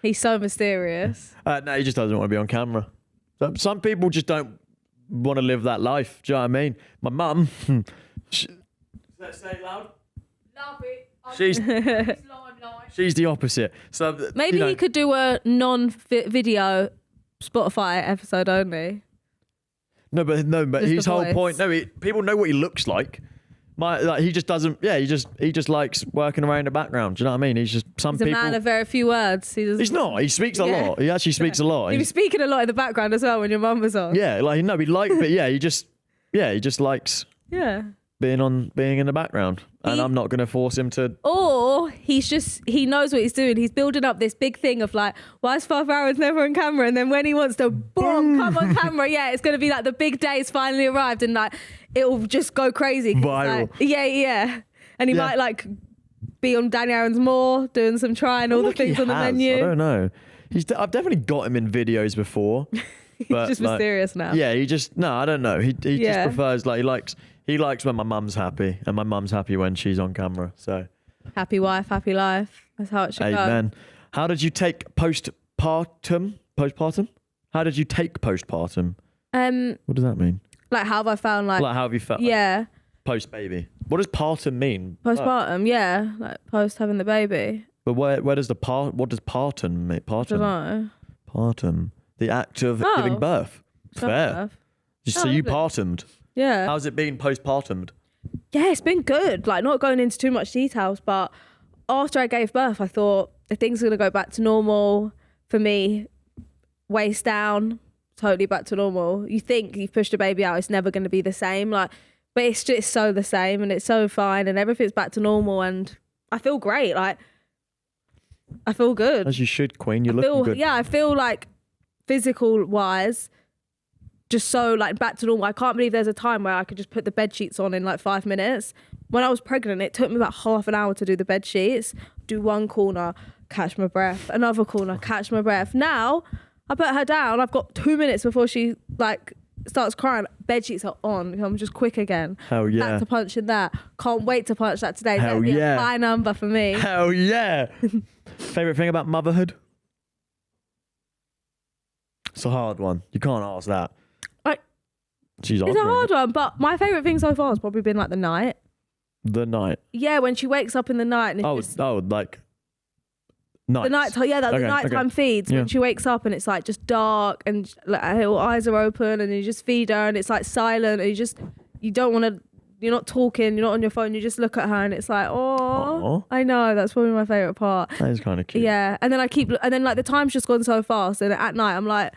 He's so mysterious. No, he just doesn't want to be on camera. Some people just don't want to live that life. Do you know what I mean? My mum. Say it loud. Love it. She's the opposite. So maybe he could do a non-video Spotify episode only. No, but just his whole point. No, people know what he looks like. He just doesn't. Yeah, he just likes working around in the background. Do you know what I mean? He's a man of very few words. He's not. He speaks a lot. He actually speaks a lot. He was speaking a lot in the background as well when your mum was on. Yeah, but he just likes. Yeah. being in the background. and I'm not going to force him to. Or he knows what he's doing. He's building up this big thing of like, why is 5 hours never on camera? And then when he wants to boom, come on camera, yeah, it's going to be like the big day's finally arrived, and like it'll just go crazy. Viral. Like, yeah. And he might like be on Danny Aaron's More doing some trying all the things on the menu. I don't know. I've definitely got him in videos before. He's but just like, mysterious now. Yeah, I don't know. He just prefers, like, he likes when my mum's happy, and my mum's happy when she's on camera. So happy wife, happy life. That's how it should go. Amen. How did you take postpartum? How did you take postpartum? What does that mean? Like, how have I found like how have you felt? Yeah. Post baby. What does partum mean? Postpartum, yeah, like post having the baby. But where does what does partum mean? Partum. I don't know. Partum. The act of giving birth. Fair. So you partumed. Yeah. How's it been postpartumed? Yeah, it's been good. Like, not going into too much details, but after I gave birth, I thought the things are gonna go back to normal for me. Waist down, totally back to normal. You think you've pushed a baby out, it's never gonna be the same. Like, but it's just so the same, and it's so fine, and everything's back to normal, and I feel great. Like, I feel good. As you should, Queen. You're looking good. Yeah, I feel like physical wise, just so like back to normal. I can't believe there's a time where I could just put the bed sheets on in like 5 minutes. When I was pregnant, it took me about half an hour to do the bed sheets. Do one corner, catch my breath. Another corner, catch my breath. Now, I put her down. I've got 2 minutes before she like starts crying. Bed sheets are on. I'm just quick again. Hell yeah. Back to punching that. Can't wait to punch that today. Hell That'd be yeah. a high number for me. Hell yeah. Favorite thing about motherhood? It's a hard one. You can't ask that. It's a hard one, but my favourite thing so far has probably been like the night. The night? Yeah, when she wakes up in the night. And it's like nights. The nighttime, yeah, the nighttime feeds when she wakes up and it's like just dark and like her little eyes are open and you just feed her and it's like silent and you don't want to, you're not talking, you're not on your phone, you just look at her and it's like, oh, I know, that's probably my favourite part. That is kind of cute. Yeah, and then like the time's just gone so fast and at night I'm like,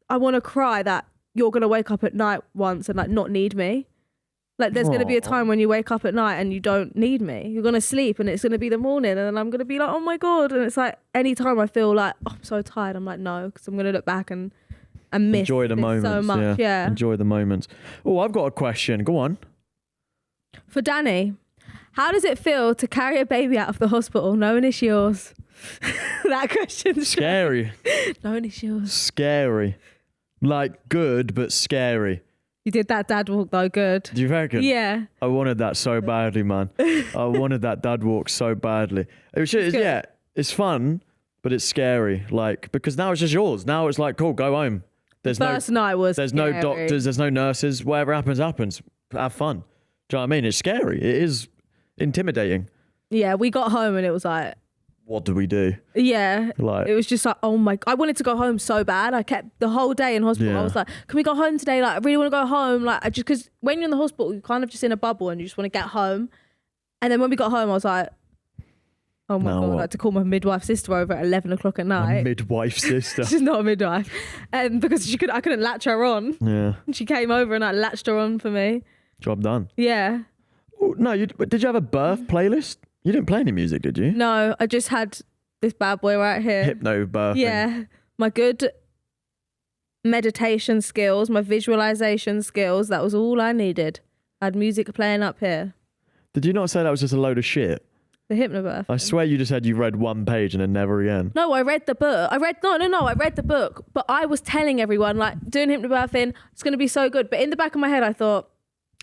I want to cry that you're going to wake up at night once and like not need me. Like there's going to be a time when you wake up at night and you don't need me. You're going to sleep and it's going to be the morning and then I'm going to be like, oh my God. And it's like anytime I feel like, oh, I'm so tired, I'm like, no, because I'm going to look back and miss enjoy the moments so much. Yeah. Enjoy the moments. Oh, I've got a question. Go on. For Danny, how does it feel to carry a baby out of the hospital knowing it's yours? That question's scary. Knowing it's yours. Scary. Like good, but scary. You did that dad walk though, good. Do you reckon? Yeah. I wanted that so badly, man. I wanted that dad walk so badly. It was just, it's fun, but it's scary. Like, because now it's just yours. Now it's like, cool, go home. There's night was There's scary. no doctors, there's no nurses. Whatever happens. Have fun. Do you know what I mean? It's scary. It is intimidating. Yeah, we got home and it was like, what do we do? Yeah. Like, it was just like, oh my, I wanted to go home so bad. I kept the whole day in hospital. I was like, can we go home today? Like, I really want to go home. Like, because when you're in the hospital, you're kind of just in a bubble and you just want to get home. And then when we got home, I was like, oh my God, I had to call my midwife sister over at 11 o'clock at night. A midwife sister. She's not a midwife. Because I couldn't latch her on. Yeah. And she came over and I latched her on for me. Job done. Yeah. Oh, no, did you have a birth playlist? You didn't play any music, did you? No, I just had this bad boy right here. Hypno birthing. Yeah. My good meditation skills, my visualization skills, that was all I needed. I had music playing up here. Did you not say that was just a load of shit? The hypnobirth. I swear you just said you read one page and then never again. No, I read the book. I read the book, but I was telling everyone, like, doing hypnobirthing, it's going to be so good. But in the back of my head, I thought,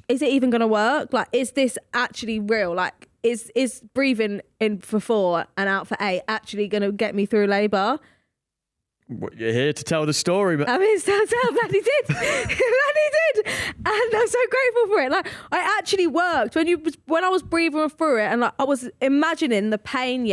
is it even going to work? Like, is this actually real? Like, is breathing in for 4 and out for 8 actually going to get me through labour? You're here to tell the story, but I mean, glad he did. Glad he did. And I'm so grateful for it. Like, I actually worked when I was breathing through it, and like I was imagining the pain,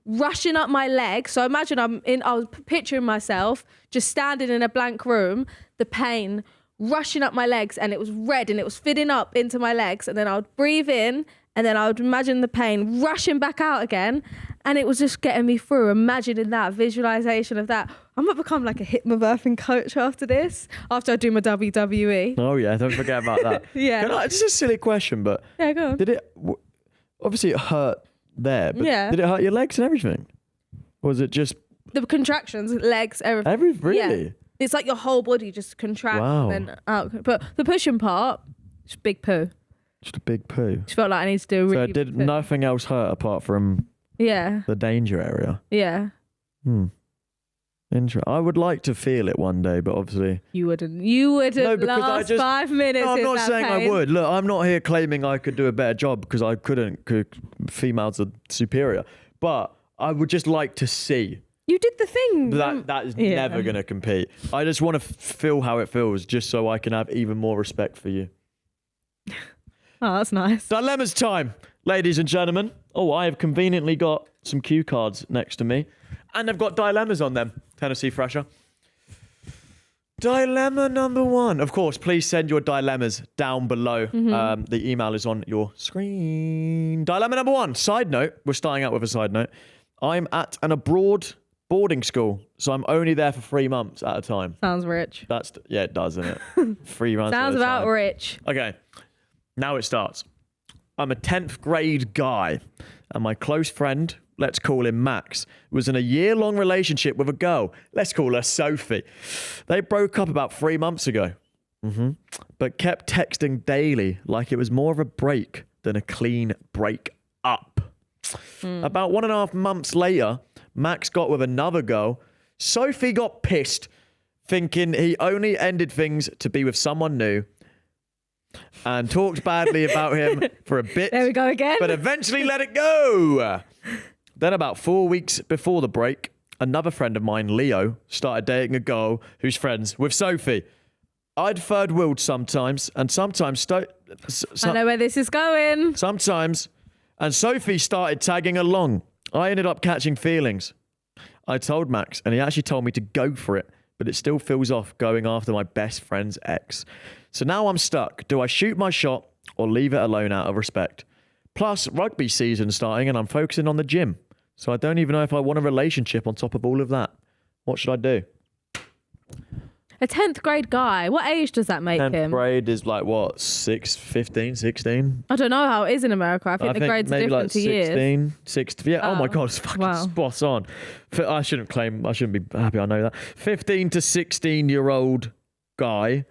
rushing up my legs. So imagine I was picturing myself just standing in a blank room, the pain rushing up my legs, and it was red and it was filling up into my legs, and then I would breathe in and then I would imagine the pain rushing back out again, and it was just getting me through, imagining that, visualization of that. I might become like a hypnobirthing coach after this, after I do my WWE. Oh yeah, don't forget about that. Yeah. It's just a silly question, but yeah, go on. Did it? Obviously, it hurt there, but Yeah. did it hurt your legs and everything? Or was it just The contractions, legs, everything. really? Yeah. It's like your whole body just contracts Wow. and then out. But the pushing part, just big poo. Just a big poo? Just felt like I need to do a So really it did big poo. nothing else hurt apart from Yeah. the danger area? Yeah. I would like to feel it one day, but obviously... You wouldn't. You wouldn't No, because last 5 minutes. No, I'm in not that saying I pain. would. Look, I'm not here claiming I could do a better job because I couldn't. Females are superior. But I would just like to see. You did the thing. That is never going to compete. I just want to feel how it feels just so I can have even more respect for you. Oh, that's nice. Dilemmas time, ladies and gentlemen. Oh, I have conveniently got some cue cards next to me. And they've got dilemmas on them. Tennessee Fresher. Dilemma number 1. Of course, please send your dilemmas down below. The email is on your screen. Dilemma number 1. Side note. We're starting out with a side note. I'm at an abroad boarding school, so I'm only there for 3 months at a time. Sounds rich. Yeah, it does, doesn't it? 3 months Sounds at a about time. rich. Okay, now it starts. I'm a 10th grade guy, and my close friend, let's call him Max, was in a year-long relationship with a girl. Let's call her Sophie. They broke up about 3 months ago, but kept texting daily like it was more of a break than a clean break up. About 1.5 months later, Max got with another girl. Sophie got pissed, thinking he only ended things to be with someone new, and talked badly about him for a bit. There we go again. But eventually let it go. Then about 4 weeks before the break, another friend of mine, Leo, started dating a girl who's friends with Sophie. I'd third wheeled sometimes, and sometimes... I know where this is going. Sometimes... And Sophie started tagging along. I ended up catching feelings. I told Max, and he actually told me to go for it, but it still feels off going after my best friend's ex. So now I'm stuck. Do I shoot my shot or leave it alone out of respect? Plus, rugby season's starting and I'm focusing on the gym. So I don't even know if I want a relationship on top of all of that. What should I do? A 10th grade guy. What age does that make 10th him? grade is like what, 15, 16? I don't know how it is in America. I think the grades are maybe different like to 16, years. 16. Yeah, oh my God, it's fucking spot on. I shouldn't be happy I know that. 15 to 16-year-old guy.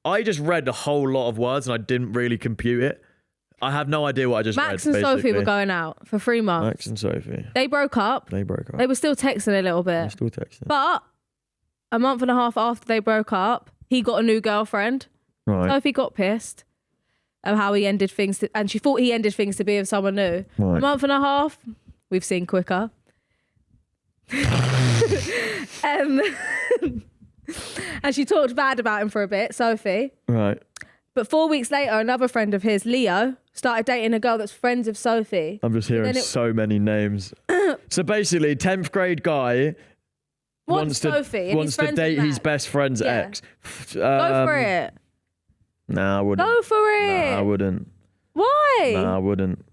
I just read a whole lot of words and I didn't really compute it. I have no idea what I just read. Max and Sophie were going out for 3 months. Max and Sophie. They broke up. They were still texting a little bit. They're still texting. But a month and a half after they broke up, he got a new girlfriend. Right. Sophie got pissed at how he ended things, and she thought he ended things to be with someone new. Right. A month and a half, we've seen quicker. And she talked bad about him for a bit, Sophie. Right. But 4 weeks later, another friend of his, Leo, started dating a girl that's friends with Sophie. I'm just hearing so many names. So basically, 10th grade guy wants to date his best friend's ex. Go for it. Nah, I wouldn't. Go for it. Nah, I wouldn't. Why? Nah, I wouldn't.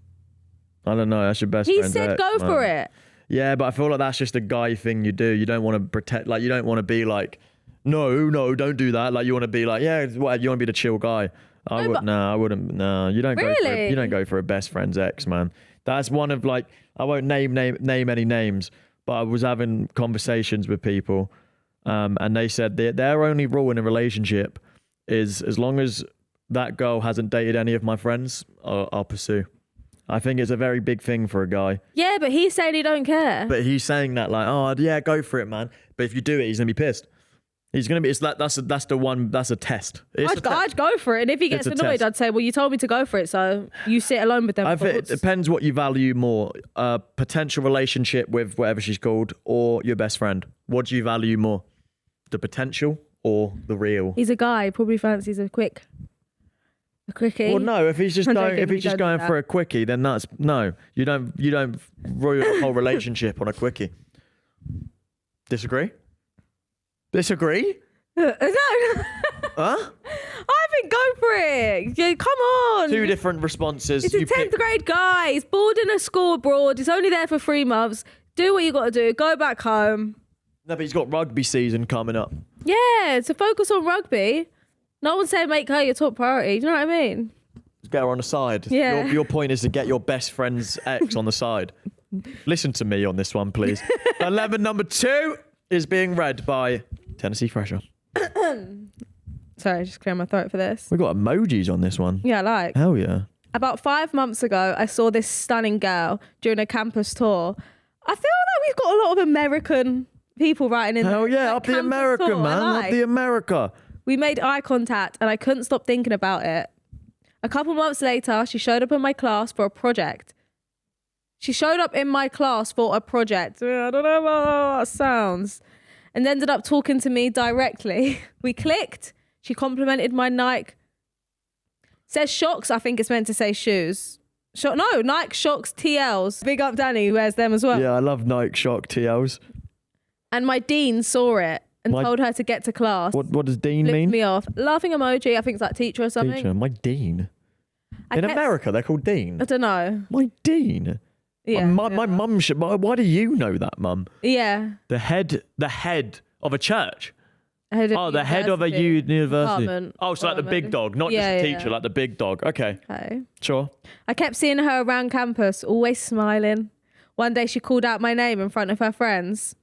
I don't know. That's your best friend's ex. He said go for it. Yeah, but I feel like that's just a guy thing you do. You don't want to protect, like, you don't want to be like, no, don't do that. Like, you want to be like, yeah, what, you want to be the chill guy. I wouldn't. No, you don't Really? You don't go for a best friend's ex, man. That's one of, like, I won't name any names, but I was having conversations with people, and they said their only rule in a relationship is as long as that girl hasn't dated any of my friends, I'll pursue. I think it's a very big thing for a guy. Yeah, but he's saying he don't care. But he's saying that like, oh yeah, go for it, man. But if you do it, he's gonna be pissed. He's gonna be. It's like that's a test. I'd go for it, and if he gets annoyed, I'd say, well, you told me to go for it, so you sit alone with them. I think it depends what you value more: a potential relationship with whatever she's called, or your best friend. What do you value more, the potential or the real? He's a guy. He probably fancies a quickie. Well, no. If he's just going for a quickie, then that's no. You don't ruin a whole relationship on a quickie. Disagree? No. Huh? I think go for it. Yeah, come on. Two different responses. It's a 10th grade guy. He's bored in a school abroad. He's only there for 3 months. Do what you got to do. Go back home. No, but he's got rugby season coming up. Yeah, to focus on rugby. No one's saying make her your top priority. Do you know what I mean? Get her on the side. Yeah. Your point is to get your best friend's ex on the side. Listen to me on this one, please. 11 number 2 is being read by Tennessee Fresher. Sorry, just clear my throat for this. We got emojis on this one. Yeah, like. Hell yeah. About 5 months ago, I saw this stunning girl during a campus tour. I feel like we've got a lot of American people writing in. Hell yeah, like, up the campus America, tour. man. I like. Up the America. We made eye contact and I couldn't stop thinking about it. A couple months later, she showed up in my class for a project. I don't know how that sounds. And ended up talking to me directly. We clicked. She complimented my Nike. Says Shocks, I think it's meant to say shoes. Nike Shocks TLs. Big up Danny, who wears them as well. Yeah, I love Nike Shock TLs. And my dean saw it and told her to get to class. What does dean Flipped mean? me off. Laughing emoji, I think it's like teacher or something. Teacher. My dean. In America, they're called dean. I don't know. My dean. Yeah. My mum should. Why do you know that, mum? Yeah. The head of a church. The head of a university. Department. Oh, so like the big dog, not just a teacher, like the big dog. Okay. Sure. I kept seeing her around campus, always smiling. One day she called out my name in front of her friends.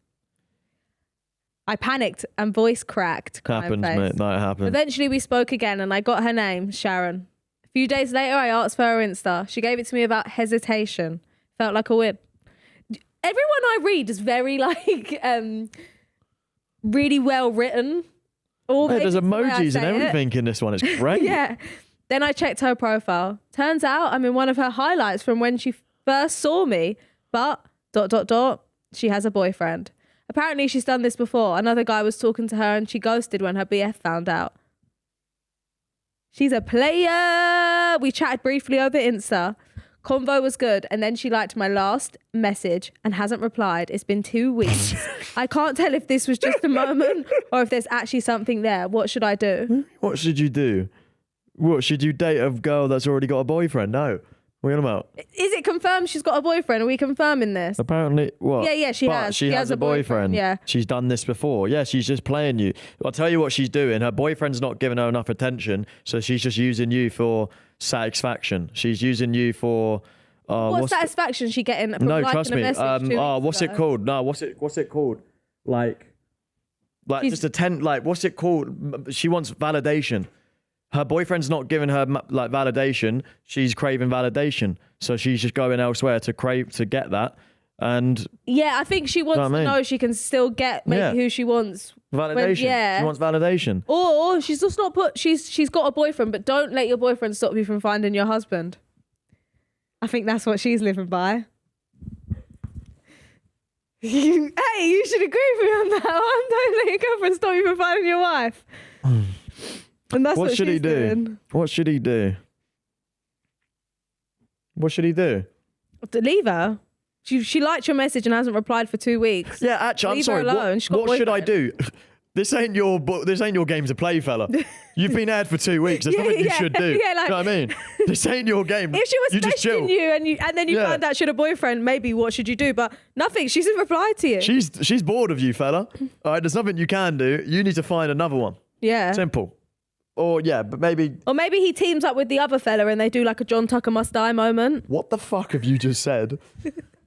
I panicked and voice cracked. Happens, mate. That happens. Eventually we spoke again and I got her name, Sharon. A few days later, I asked for her Insta. She gave it to me without hesitation. Felt like a win. Everyone I read is very like, really well written. There's emojis and everything in this one. It's great. Yeah. Then I checked her profile. Turns out I'm in one of her highlights from when she first saw me. But ... she has a boyfriend. Apparently she's done this before. Another guy was talking to her and she ghosted when her BF found out. She's a player. We chatted briefly over Insta. Convo was good, and then she liked my last message and hasn't replied. It's been 2 weeks. I can't tell if this was just a moment or if there's actually something there. What should I do? What should you do? What, should you date a girl that's already got a boyfriend? No. What are you on about? Is it confirmed she's got a boyfriend? Are we confirming this? Apparently, what? Yeah, she has. She has a boyfriend. Yeah. She's done this before. Yeah, she's just playing you. I'll tell you what she's doing. Her boyfriend's not giving her enough attention, so she's just using you for satisfaction. She's using you for... what satisfaction she getting from no, liking trust a me. message? What's it called? No, what's it called? Like just what's it called? She wants validation. Her boyfriend's not giving her like validation. She's craving validation, so she's just going elsewhere to get that. And yeah, I think she wants to know she can still get who she wants. Validation. She wants validation. Or she's just not she's got a boyfriend, but don't let your boyfriend stop you from finding your husband. I think that's what she's living by. Hey, you should agree with me on that one. Don't let your girlfriend stop you from finding your wife. And that's what should he do? Doing. What should he do? What should he do? To leave her. She liked your message and hasn't replied for 2 weeks. Yeah, actually, leave I'm sorry. Her alone. What should I do? This ain't your game to play, fella. You've been aired for 2 weeks. There's nothing you should do. Yeah, like, you know what I mean? This ain't your game. If she was testing you and then you found out she had a boyfriend, maybe what should you do? But nothing. She hasn't replied to you. She's bored of you, fella. All right, there's nothing you can do. You need to find another one. Yeah. Simple. Or maybe he teams up with the other fella and they do like a John Tucker Must Die moment. What the fuck have you just said?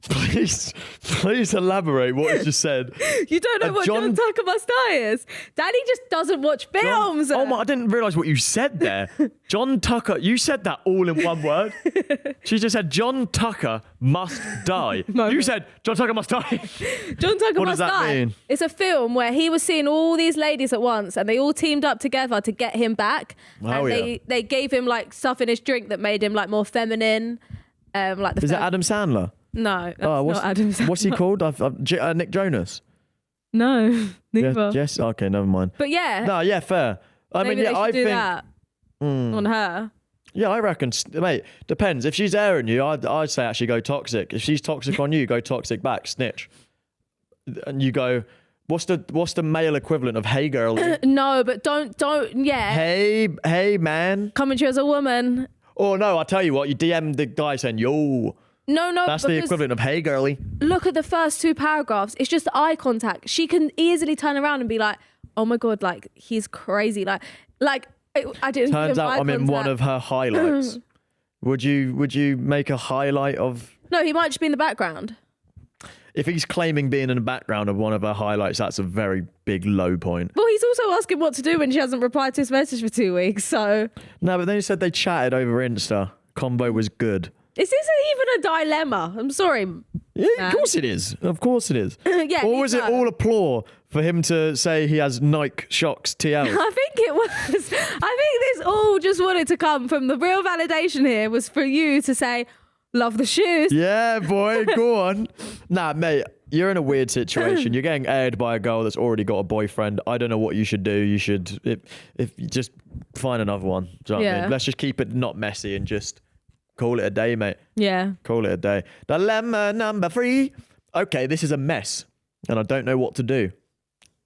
Please elaborate what you just said. You don't know what John Tucker Must Die is? Daddy just doesn't watch films. I didn't realise what you said there. John Tucker, you said that all in one word. She just said John Tucker must die. You said John Tucker must die. John Tucker what Must does that Die. Mean? It's a film where he was seeing all these ladies at once and they all teamed up together to get him back. They gave him like stuff in his drink that made him like more feminine. Is it Adam Sandler? No, that's not Adam Sandler. What's he called? Nick Jonas. No, neither. Yes. Okay, never mind. But yeah. No, yeah, fair. I think that on her. Yeah, I reckon, mate. Depends. If she's airing you, I'd say actually go toxic. If she's toxic on you, go toxic back, snitch. And you go, what's the male equivalent of hey girl? No, but don't. Yeah. Hey man. Coming to you as a woman. Oh no, I tell you what, you DM the guy saying yo. No. That's the equivalent of hey girly. Look at the first 2 paragraphs. It's just eye contact. She can easily turn around and be like, "Oh my god, like he's crazy." Like I didn't. Turns out I'm in one of her highlights. Would you make a highlight of? No, he might just be in the background. If he's claiming being in the background of one of her highlights, that's a very big low point. Well, he's also asking what to do when she hasn't replied to his message for 2 weeks, so... No, but then he said they chatted over Insta. Combo was good. Is this even a dilemma? I'm sorry. Yeah, of course it is. Of course it is. Yeah, or was it all applause for him to say he has Nike Shox TL? I think it was. I think this all just wanted to come from the real validation here was for you to say, love the shoes. Yeah, boy, go on. Nah, mate, you're in a weird situation. You're getting aired by a girl that's already got a boyfriend. I don't know what you should do. You should, if you just find another one. Do you know what I mean? Let's just keep it not messy and just call it a day, mate. Yeah. Call it a day. Dilemma number 3. Okay, this is a mess and I don't know what to do.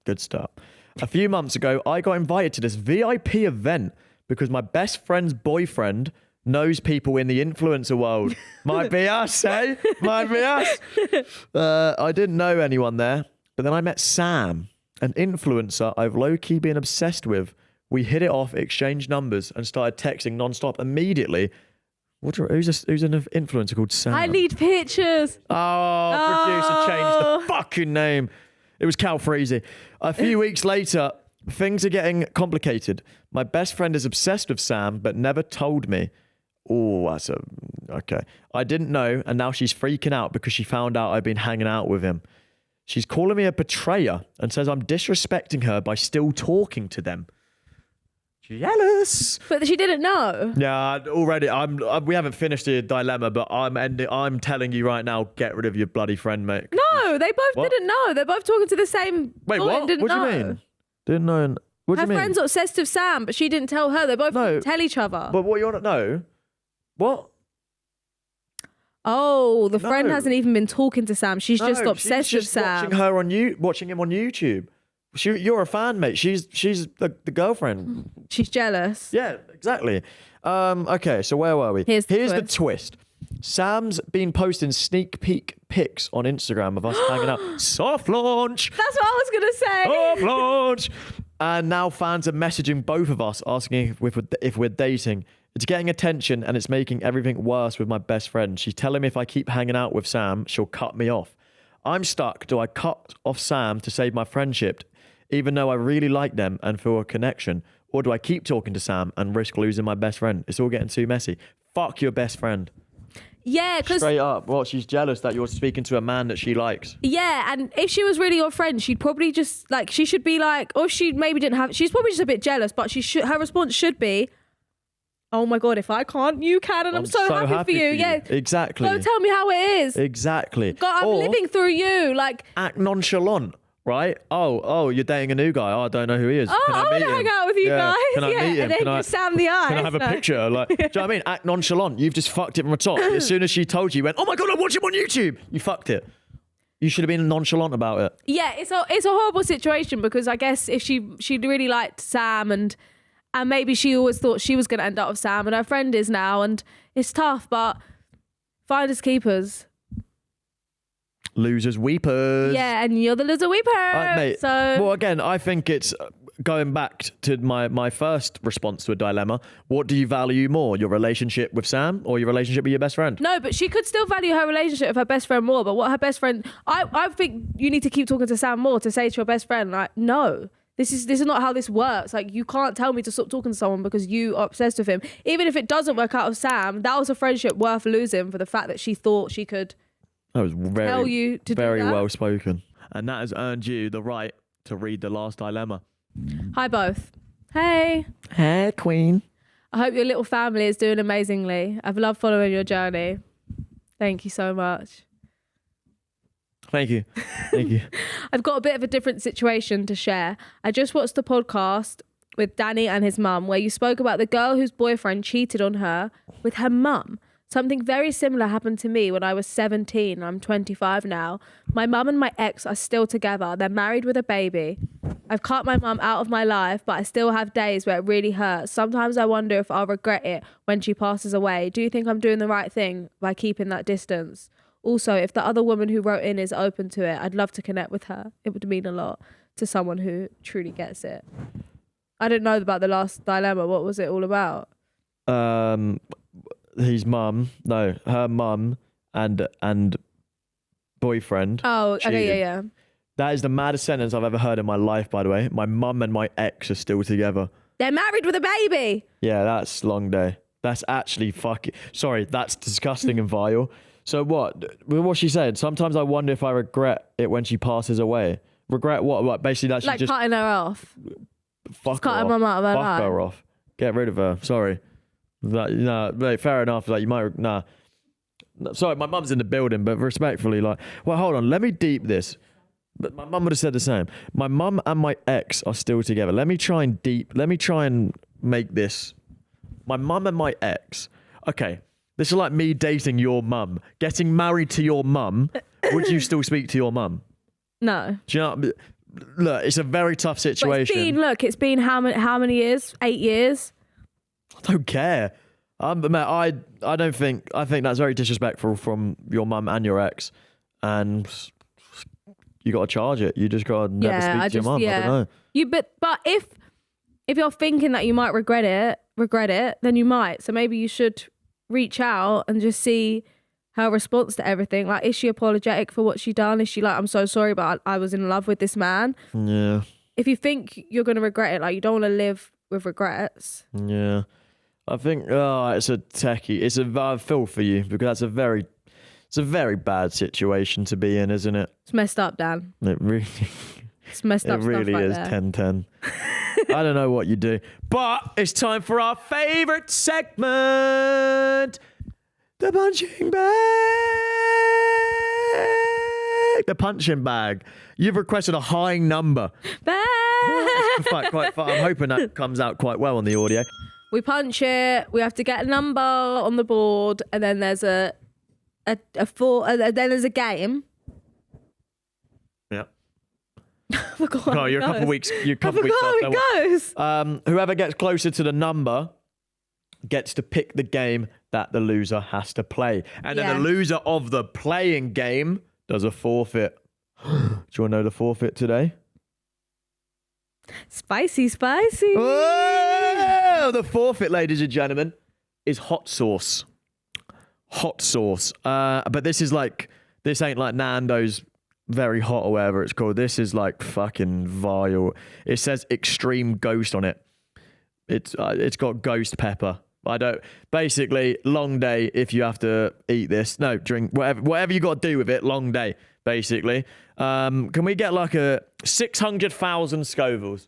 Good start. A few months ago, I got invited to this VIP event because my best friend's boyfriend knows people in the influencer world. Might be us, eh? Might be us. I didn't know anyone there, but then I met Sam, an influencer I've low-key been obsessed with. We hit it off, exchanged numbers, and started texting non-stop immediately. Who's an influencer called Sam? I need pictures. Producer changed the fucking name. It was Cal Freezy. A few weeks later, things are getting complicated. My best friend is obsessed with Sam, but never told me. Oh, okay. I didn't know, and now she's freaking out because she found out I've been hanging out with him. She's calling me a betrayer and says I'm disrespecting her by still talking to them. Jealous. But she didn't know. Yeah, already. We haven't finished the dilemma, but I'm telling you right now, get rid of your bloody friend, mate. No, they both didn't know. They're both talking to the same. Wait, boy what? And didn't What do know. you mean? Didn't know. What do you mean? Her friend's obsessed with Sam, but she didn't tell her. They both didn't tell each other. But what you want to know? What? Oh, the friend hasn't even been talking to Sam. She's just obsessed with Sam. Watching him on YouTube. You're a fan, mate. She's the girlfriend. She's jealous. Yeah, exactly. Okay, so where were we? Here's the twist. Sam's been posting sneak peek pics on Instagram of us hanging out. Soft launch. That's what I was gonna say. Soft launch. And now fans are messaging both of us asking if we're dating. It's getting attention and it's making everything worse with my best friend. She's telling me if I keep hanging out with Sam, she'll cut me off. I'm stuck. Do I cut off Sam to save my friendship, even though I really like them and feel a connection? Or do I keep talking to Sam and risk losing my best friend? It's all getting too messy. Fuck your best friend. Yeah, because straight up, she's jealous that you're speaking to a man that she likes. Yeah, and if she was really your friend, she'd probably just she should be like, or she maybe didn't have. She's probably just a bit jealous, but her response should be, "Oh my god, if I can't, you can, and I'm so happy for you." Yeah, exactly. Go tell me how it is. Exactly. God, I'm living through you. Act nonchalant. Right? Oh, you're dating a new guy. Oh, I don't know who he is. Oh, I want to hang out with you guys. Can I meet him? And then just Sam the eyes. Can I have a picture? Do you know what I mean? Act nonchalant. You've just fucked it from the top. As soon as she told you, you went, "Oh my god, I watch him on YouTube." You fucked it. You should have been nonchalant about it. Yeah, it's a horrible situation because I guess if she really liked Sam and maybe she always thought she was going to end up with Sam and her friend is now, and it's tough, but finders keepers. Losers weepers. Yeah, and you're the loser weeper. Mate, well, again, I think it's going back to my first response to a dilemma. What do you value more, your relationship with Sam or your relationship with your best friend? No, but she could still value her relationship with her best friend more. But what her best friend, I think you need to keep talking to Sam more to say to your best friend, no. This is not how this works. You can't tell me to stop talking to someone because you are obsessed with him. Even if it doesn't work out with Sam, that was a friendship worth losing for the fact that she thought she could. That was tell you to very do that. well spoken. And that has earned you the right to read the last dilemma. Hi both. Hey. Hey, Queen. I hope your little family is doing amazingly. I've loved following your journey. Thank you so much. Thank you. Thank you. I've got a bit of a different situation to share. I just watched the podcast with Danny and his mum where you spoke about the girl whose boyfriend cheated on her with her mum. Something very similar happened to me when I was 17. I'm 25 now. My mum and my ex are still together. They're married with a baby. I've cut my mum out of my life, but I still have days where it really hurts. Sometimes I wonder if I'll regret it when she passes away. Do you think I'm doing the right thing by keeping that distance? Also, if the other woman who wrote in is open to it, I'd love to connect with her. It would mean a lot to someone who truly gets it. I didn't know about the last dilemma. What was it all about? her mum and boyfriend. Oh, okay, cheated. yeah. That is the maddest sentence I've ever heard in my life, by the way. My mum and my ex are still together. They're married with a baby. Yeah, that's long day. That's actually fucking... Sorry, that's disgusting and vile. So what she said, sometimes I wonder if I regret it when she passes away. Regret what? What? Basically that she Like just... cutting her off. Fuck cut her her off. mum out of her Fuck life. her off. Get rid of her. Sorry. Like, fair enough. Like, you might... Nah. Sorry, my mum's in the building, but respectfully, like... Well, hold on. Let me deep this. But my mum would have said the same. My mum and my ex are still together. Let me try and make this. My mum and my ex. Okay, this is like me dating your mum. Getting married to your mum. Would you still speak to your mum? No. Do you know? Look, it's a very tough But situation. it's been how many years? 8 years? I don't care. I think that's very disrespectful from your mum and your ex. And you got to charge it. You just got to never speak to your mum. I don't know. But if you're thinking that you might regret it, then you might. So maybe you should reach out and just see her response to everything. Like, is she apologetic for what she done? Is she like, I'm so sorry, but I was in love with this man? Yeah. If you think you're going to regret it, like, you don't want to live with regrets. Yeah. I think, it's a techie. I feel for you because it's a very bad situation to be in, isn't it? It's messed up, Dan. It really, It's messed up. it really stuff right is there. 10-10. I don't know what you do, but it's time for our favorite segment, the punching bag. The punching bag. You've requested a high number. Quite fun. I'm hoping that comes out quite well on the audio. We punch it. We have to get a number on the board, and then there's a then there's a game. Yeah. I forgot how You're it a couple goes. weeks. I forgot how it goes. Whoever gets closer to the number gets to pick the game that the loser has to play, and then the loser of the playing game does a forfeit. Do you want to know the forfeit today? Spicy. Oh, the forfeit, ladies and gentlemen, is hot sauce. Hot sauce. But this ain't like Nando's very hot or whatever it's called. This is like fucking vile. It says extreme ghost on it. It's got ghost pepper. Basically, long day if you have to eat this. No, drink, whatever you got to do with it, long day, basically. Can we get like a 600,000 Scovilles?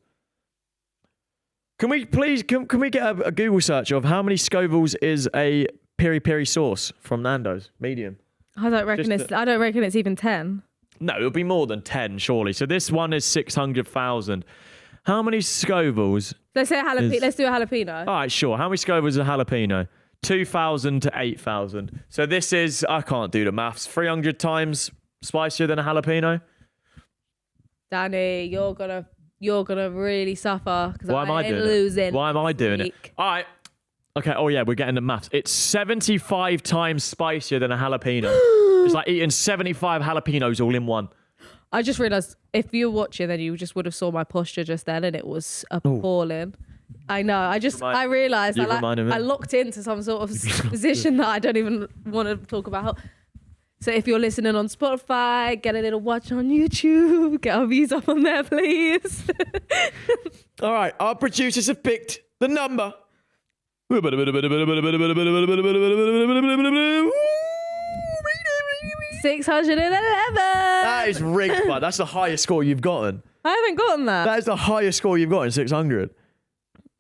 Can we please, can we get a Google search of how many Scovilles is a peri-peri sauce from Nando's? Medium. I don't reckon it's even 10. No, it'll be more than 10, surely. So this one is 600,000. How many Scovilles? Let's say let's do a jalapeno. All right, sure. How many Scovilles is a jalapeno? 2,000 to 8,000. So this is, I can't do the maths, 300 times spicier than a jalapeno? Danny, you're gonna really suffer because Why am I doing losing. it? Why am I doing week. it? All right. Okay, oh yeah, we're getting the maths. It's 75 times spicier than a jalapeno. It's like eating 75 jalapenos all in one. I just realised if you were watching, then you just would have saw my posture just then, and it was appalling. I know. I realised I locked into some sort of position that I don't even want to talk about. So if you're listening on Spotify, get a little watch on YouTube. Get our views up on there, please. All right, our producers have picked the number. 611. That is rigged, bud. That's the highest score you've gotten. I haven't gotten that. That is the highest score you've gotten, 600.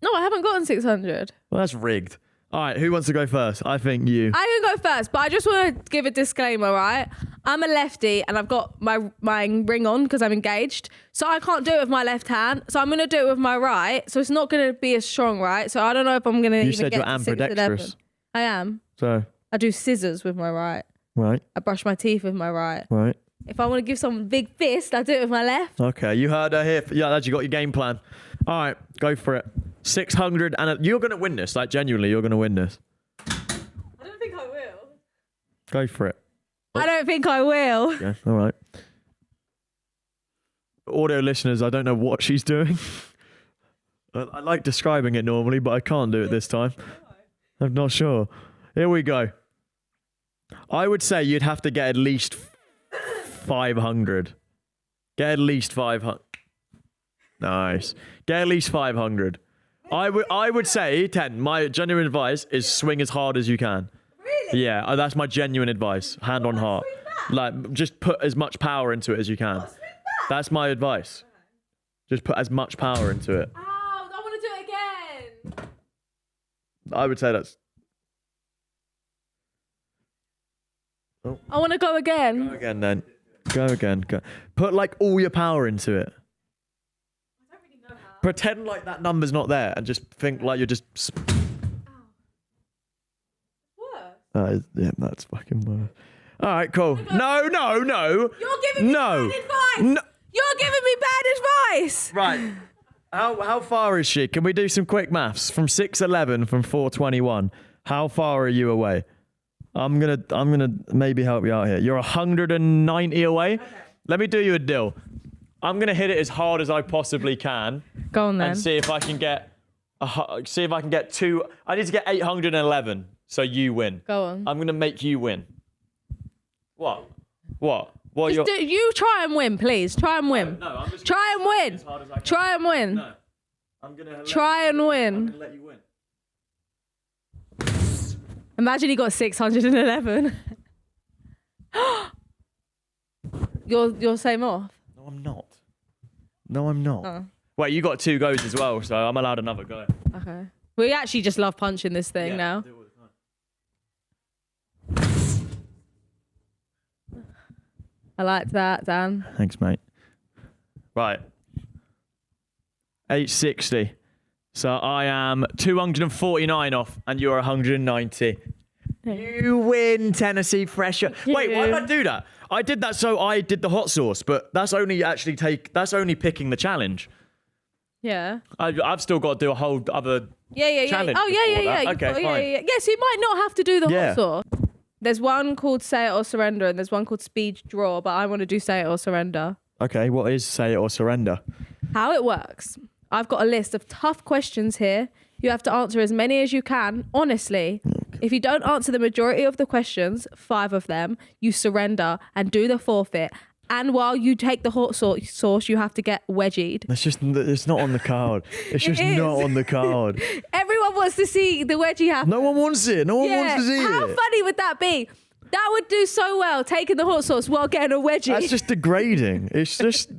No, I haven't gotten 600. Well, that's rigged. All right, who wants to go first? I think you. I can go first, but I just want to give a disclaimer, right? I'm a lefty and I've got my ring on because I'm engaged. So I can't do it with my left hand. So I'm going to do it with my right. So it's not going to be as strong, right? So I don't know if I'm going to You even said get you're to ambidextrous. 611. I am. So, I do scissors with my right. right, I brush my teeth with my right. right. If I want to give someone a big fist, I do it with my left. Okay, you heard her here. Yeah, lads, you got your game plan. All right, go for it. 600, and you're going to win this. Like, genuinely, you're going to win this. I don't think I will. Go for it. I don't think I will. Yeah, all right. Audio listeners, I don't know what she's doing. I like describing it normally, but I can't do it this time. I'm not sure. Here we go. I would say you'd have to get at least 500. Get at least 500. Nice. Get at least 500. I would say, 10, my genuine advice is swing as hard as you can. Really? Yeah, that's my genuine advice. Hand on heart. Like, just put as much power into it as you can. That's my advice. Just put as much power into it. Ow, I want to do it again. I would say that's... Oh. I want to go again. Go again, then. Go again. Go. Put, like, all your power into it. I don't really know how. Pretend like that number's not there and just think like you're just... Worse. Yeah, that's fucking worse. All right, cool. No. You're giving me bad advice. No. You're giving me bad advice. Right. How far is she? Can we do some quick maths? From 6'11", from 421. How far are you away? I'm gonna maybe help you out here. You're 190 away. Okay. Let me do you a deal. I'm gonna hit it as hard as I possibly can. Go on then. And see if I can get two. I need to get 811. So you win. Go on. I'm gonna make you win. What? You try and win, please. Try and win. No, I'm just try and win. As hard as I can. Try and win. No, I'm gonna try and win. I'm gonna let you win. Imagine he got 611. You're same off. No, I'm not. No, I'm not. Oh. Wait, you got 2 goes as well, so I'm allowed another go. Okay. We actually just love punching this thing now. I do all the time. I liked that, Dan. Thanks, mate. Right. 860. So I am 249 off, and you're 190. You win, Tennessee Fresher. Wait, why did I do that? I did that so I did the hot sauce, but that's only picking the challenge. Yeah. I've still got to do a whole other challenge. Oh, yeah. Okay, fine. Yeah, so you might not have to do the hot sauce. There's one called Say It or Surrender, and there's one called Speed Draw, but I want to do Say It or Surrender. Okay, what is Say It or Surrender? How it works. I've got a list of tough questions here. You have to answer as many as you can, honestly. Okay. If you don't answer the majority of the questions, 5 of them, you surrender and do the forfeit. And while you take the hot sauce, you have to get wedgied. It's not on the card. It's just not on the card. Everyone wants to see the wedgie happen. No one wants it. No one wants to see it. How funny would that be? That would do so well, taking the hot sauce while getting a wedgie. That's just degrading. It's just...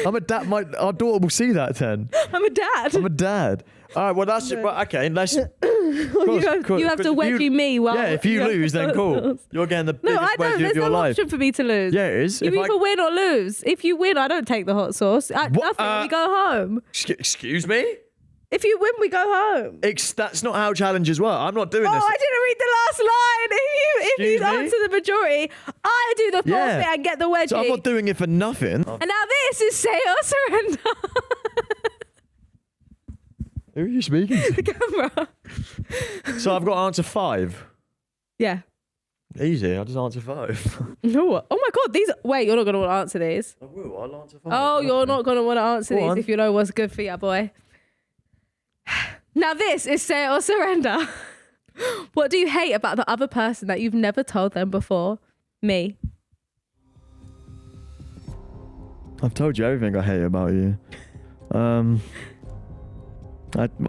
I'm a dad. Our daughter will see that, 10. I'm a dad. I'm a dad. All right, well, that's... Well, okay, let's... You have to wedgie me while... Yeah, if you lose, then cool. You're getting the biggest wedgie of your life. There's no option for me to lose. Yeah, it is. You either win or lose. If you win, I don't take the hot sauce. Nothing, we go home. Excuse me? If you win, we go home. That's not how challenges work. I'm not doing this. Oh, I didn't read the last line. If you answer the majority, I do the forfeit and get the wedgie. So I'm not doing it for nothing. And now this is Say or Surrender. Who are you speaking to? The camera. So I've got to answer 5. Yeah. Easy. I'll just answer 5. No. Oh my God. Wait, you're not going to want to answer these. I will. I'll answer 5. Oh, you're not going to want to answer these if you know what's good for you, boy. Now this is Say It or Surrender. What do you hate about the other person that you've never told them before? Me. I've told you everything I hate about you. I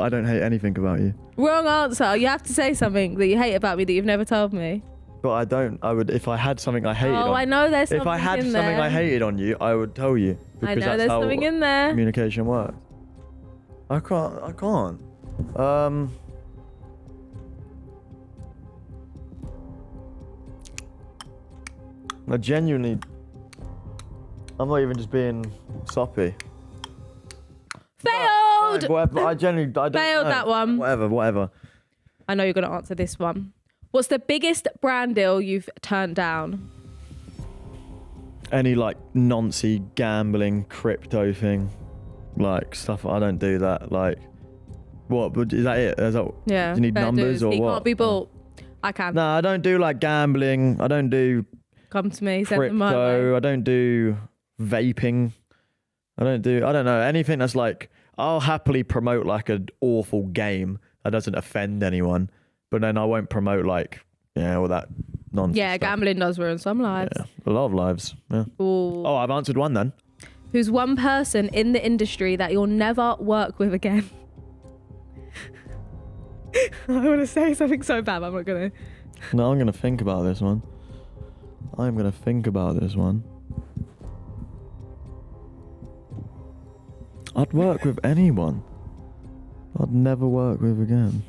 don't hate anything about you. Wrong answer. You have to say something that you hate about me that you've never told me. But I don't. I would if I had something I hated. Oh, I know there's something in there. If I had something I hated on you, I would tell you. I know there's something in there. Communication works. I can't. I genuinely... I'm not even just being soppy. Failed! Whatever. I don't Failed know. that one. Whatever. I know you're going to answer this one. What's the biggest brand deal you've turned down? Any like noncy gambling crypto thing. Like stuff. I don't do that. Like... What? But is that it? Yeah. Do you need numbers or he what? Can't be bought. I can. No, I don't do like gambling. I don't do Come to me. Send them my crypto. way. I don't do vaping. I don't know, anything that's like, I'll happily promote like an awful game that doesn't offend anyone, but then I won't promote like Yeah, all that nonsense. Yeah, stuff. gambling does ruin some lives. Yeah, a lot of lives. Yeah. Ooh. Oh, I've answered one then. Who's one person in the industry that you'll never work with again? I want to say something so bad, but I'm not going to. No, I'm going to think about this one. I'd work with anyone. I'd never work with again.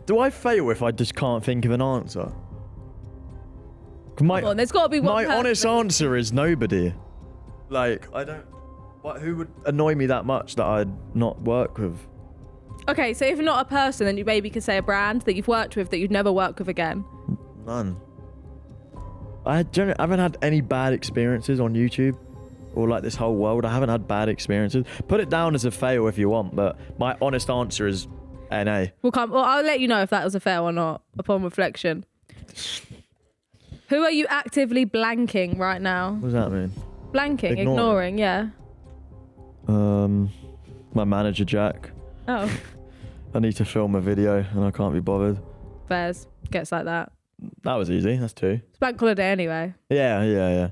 Do I fail if I just can't think of an answer? Come on, there's got to be one My person. honest answer is nobody. Like, I don't... What, who would annoy me that much that I'd not work with? Okay, so if not a person, then you maybe could say a brand that you've worked with that you'd never work with again. None. I haven't had any bad experiences on YouTube or like this whole world. I haven't had bad experiences. Put it down as a fail if you want, but my honest answer is NA. Well, I'll let you know if that was a fail or not upon reflection. Who are you actively blanking right now? What does that mean? Blanking, ignoring, yeah. My manager Jack. Oh. I need to film a video and I can't be bothered. Fairs. Gets like that. That was easy. That's 2. It's bank holiday anyway. Yeah.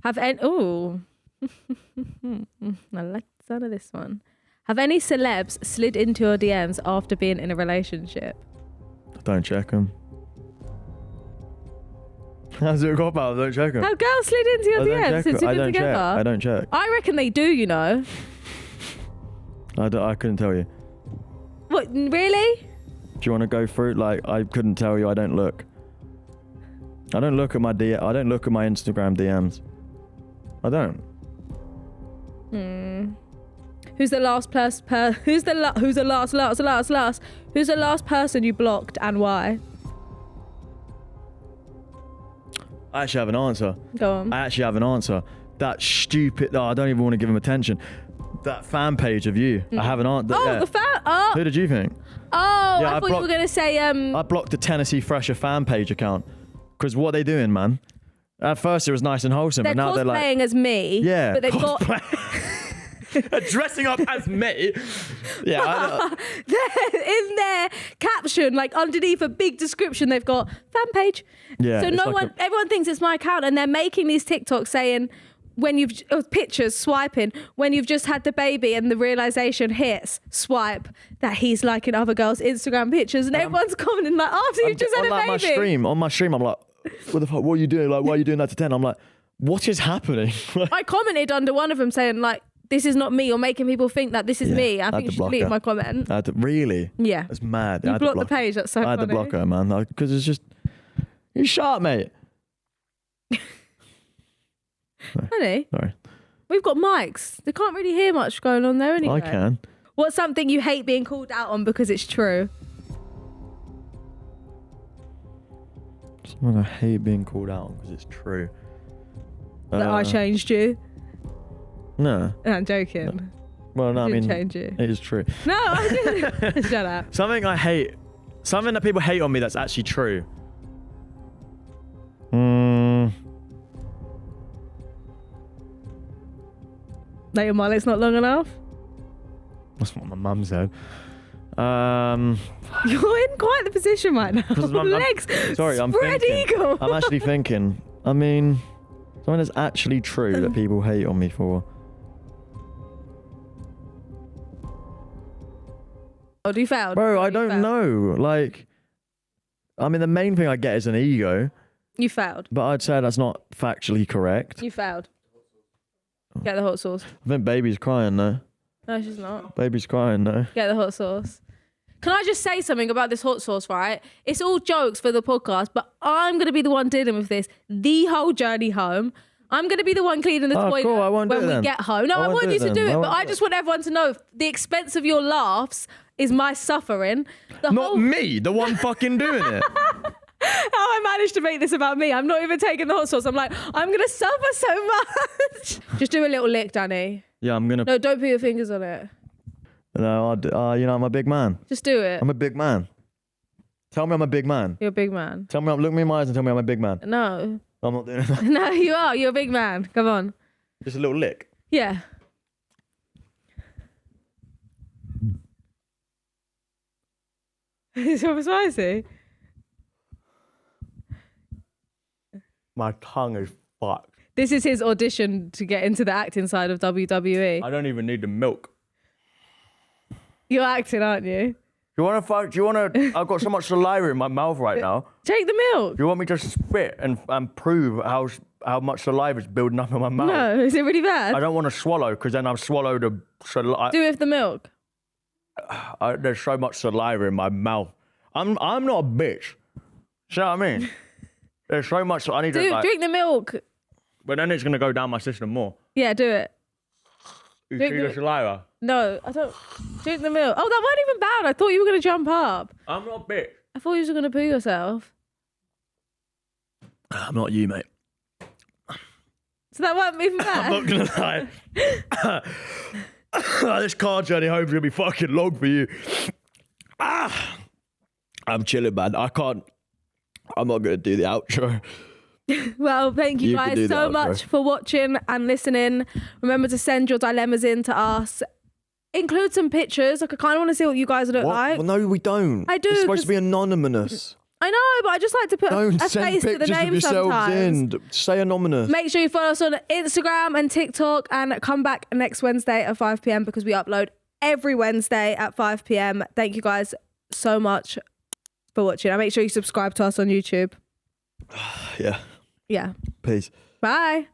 Have any... Ooh. I like the sound of this one. Have any celebs slid into your DMs after being in a relationship? Don't check them. How's it go about? Don't check them. Have girls slid into your DMs since you've been together? I don't check. I reckon they do, you know. I couldn't tell you. What, really? Do you want to go through? Like, I couldn't tell you. I don't look. I don't look at my I don't look at my Instagram DMs. I don't. Who's the last who's the last person you blocked and why? I actually have an answer. Go on. I actually have an answer. That stupid... Oh, I don't even want to give him attention. That fan page of you. I have an answer. Oh, the fan... Oh. Who did you think? Oh, Yeah, I thought you were going to say... I blocked the Tennessee Fresher fan page account. Because what are they doing, man? At first it was nice and wholesome, They're but now they're like... cosplaying as me. Yeah. But they've got... Dressing up as me. Yeah. In their caption, like underneath a big description, they've got fan page. Yeah, So it's everyone thinks it's my account, and they're making these TikToks saying when you've pictures swiping when you've just had the baby, and the realization hits swipe that he's liking other girls' Instagram pictures, and everyone's commenting like after you've just had a baby. On my stream, I'm like, what the fuck? What are you doing? Like, why are you doing that to 10? I'm like, what is happening? I commented under one of them saying like, this is not me. You're making people think that this is me. I think you should delete my comment. Really? Yeah. That's mad. You blocked the page. That's so funny. I had to block her, man. Because it's just... You shut, mate. Honey, Sorry. we've got mics. They can't really hear much going on there anyway. I can. What's something you hate being called out on because it's true? Something I hate being called out on because it's true. That I changed you. No. I'm joking. Well, no, I Didn't mean, change you. it is true. No, I didn't. Shut up. Something I hate, something that people hate on me that's actually true. That your mullet's not long enough? That's what my mum said. You're in quite the position right now. Legs sorry, I'm spread thinking. eagle. I'm actually thinking. I mean, something that's actually true that people hate on me for. Oh, you failed. Bro, I don't know. Like, I mean, the main thing I get is an ego. You failed. But I'd say that's not factually correct. You failed. Get the hot sauce. I think baby's crying though. No, she's not. Baby's crying though. Get the hot sauce. Can I just say something about this hot sauce, right? It's all jokes for the podcast, but I'm going to be the one dealing with this the whole journey home. I'm going to be the one cleaning the toilet cool. I won't when do it we then. get home. No, I want you to do it, but I just want everyone to know the expense of your laughs is my suffering. Not me, the one fucking doing it. How I managed to make this about me. I'm not even taking the hot sauce. I'm like, I'm going to suffer so much. Just do a little lick, Danny. Yeah, I'm going to... No, don't put your fingers on it. No, you know, I'm a big man. Just do it. I'm a big man. Tell me I'm a big man. You're a big man. Look me in my eyes and tell me I'm a big man. No. I'm not doing that. No, you are. You're a big man. Come on. Just a little lick. Yeah. It's super spicy. My tongue is fucked. This is his audition to get into the acting side of WWE. I don't even need the milk. You're acting, aren't you? Do you want to, I've got so much saliva in my mouth right now. Take the milk. Do you want me to spit and prove how much saliva is building up in my mouth? No, is it really bad? I don't want to swallow because then I've swallowed a saliva. Do it with the milk. There's so much saliva in my mouth. I'm not a bitch. You know what I mean? There's so much. I need to drink the milk. But then it's going to go down my system more. Yeah, do it. You Drink see the saliva? No, I don't. Drink the milk. Oh, that wasn't even bad. I thought you were going to jump up. I'm not a bitch. I thought you were going to poo yourself. I'm not you, mate. So that wasn't even bad. I'm not going to lie. This car journey home is going to be fucking long for you. I'm chilling, man. I'm not going to do the outro. Well, thank you guys so much for watching and listening. Remember to send your dilemmas in to us. Include some pictures. Like, I kind of want to see what you guys look like. Well, no, we don't. I do. It's supposed to be anonymous. I know, but I just like to put a face to the name sometimes. Stay anonymous. Make sure you follow us on Instagram and TikTok and come back next Wednesday at 5 p.m. because we upload every Wednesday at 5 p.m. Thank you guys so much for watching. And make sure you subscribe to us on YouTube. Yeah. Yeah. Peace. Bye.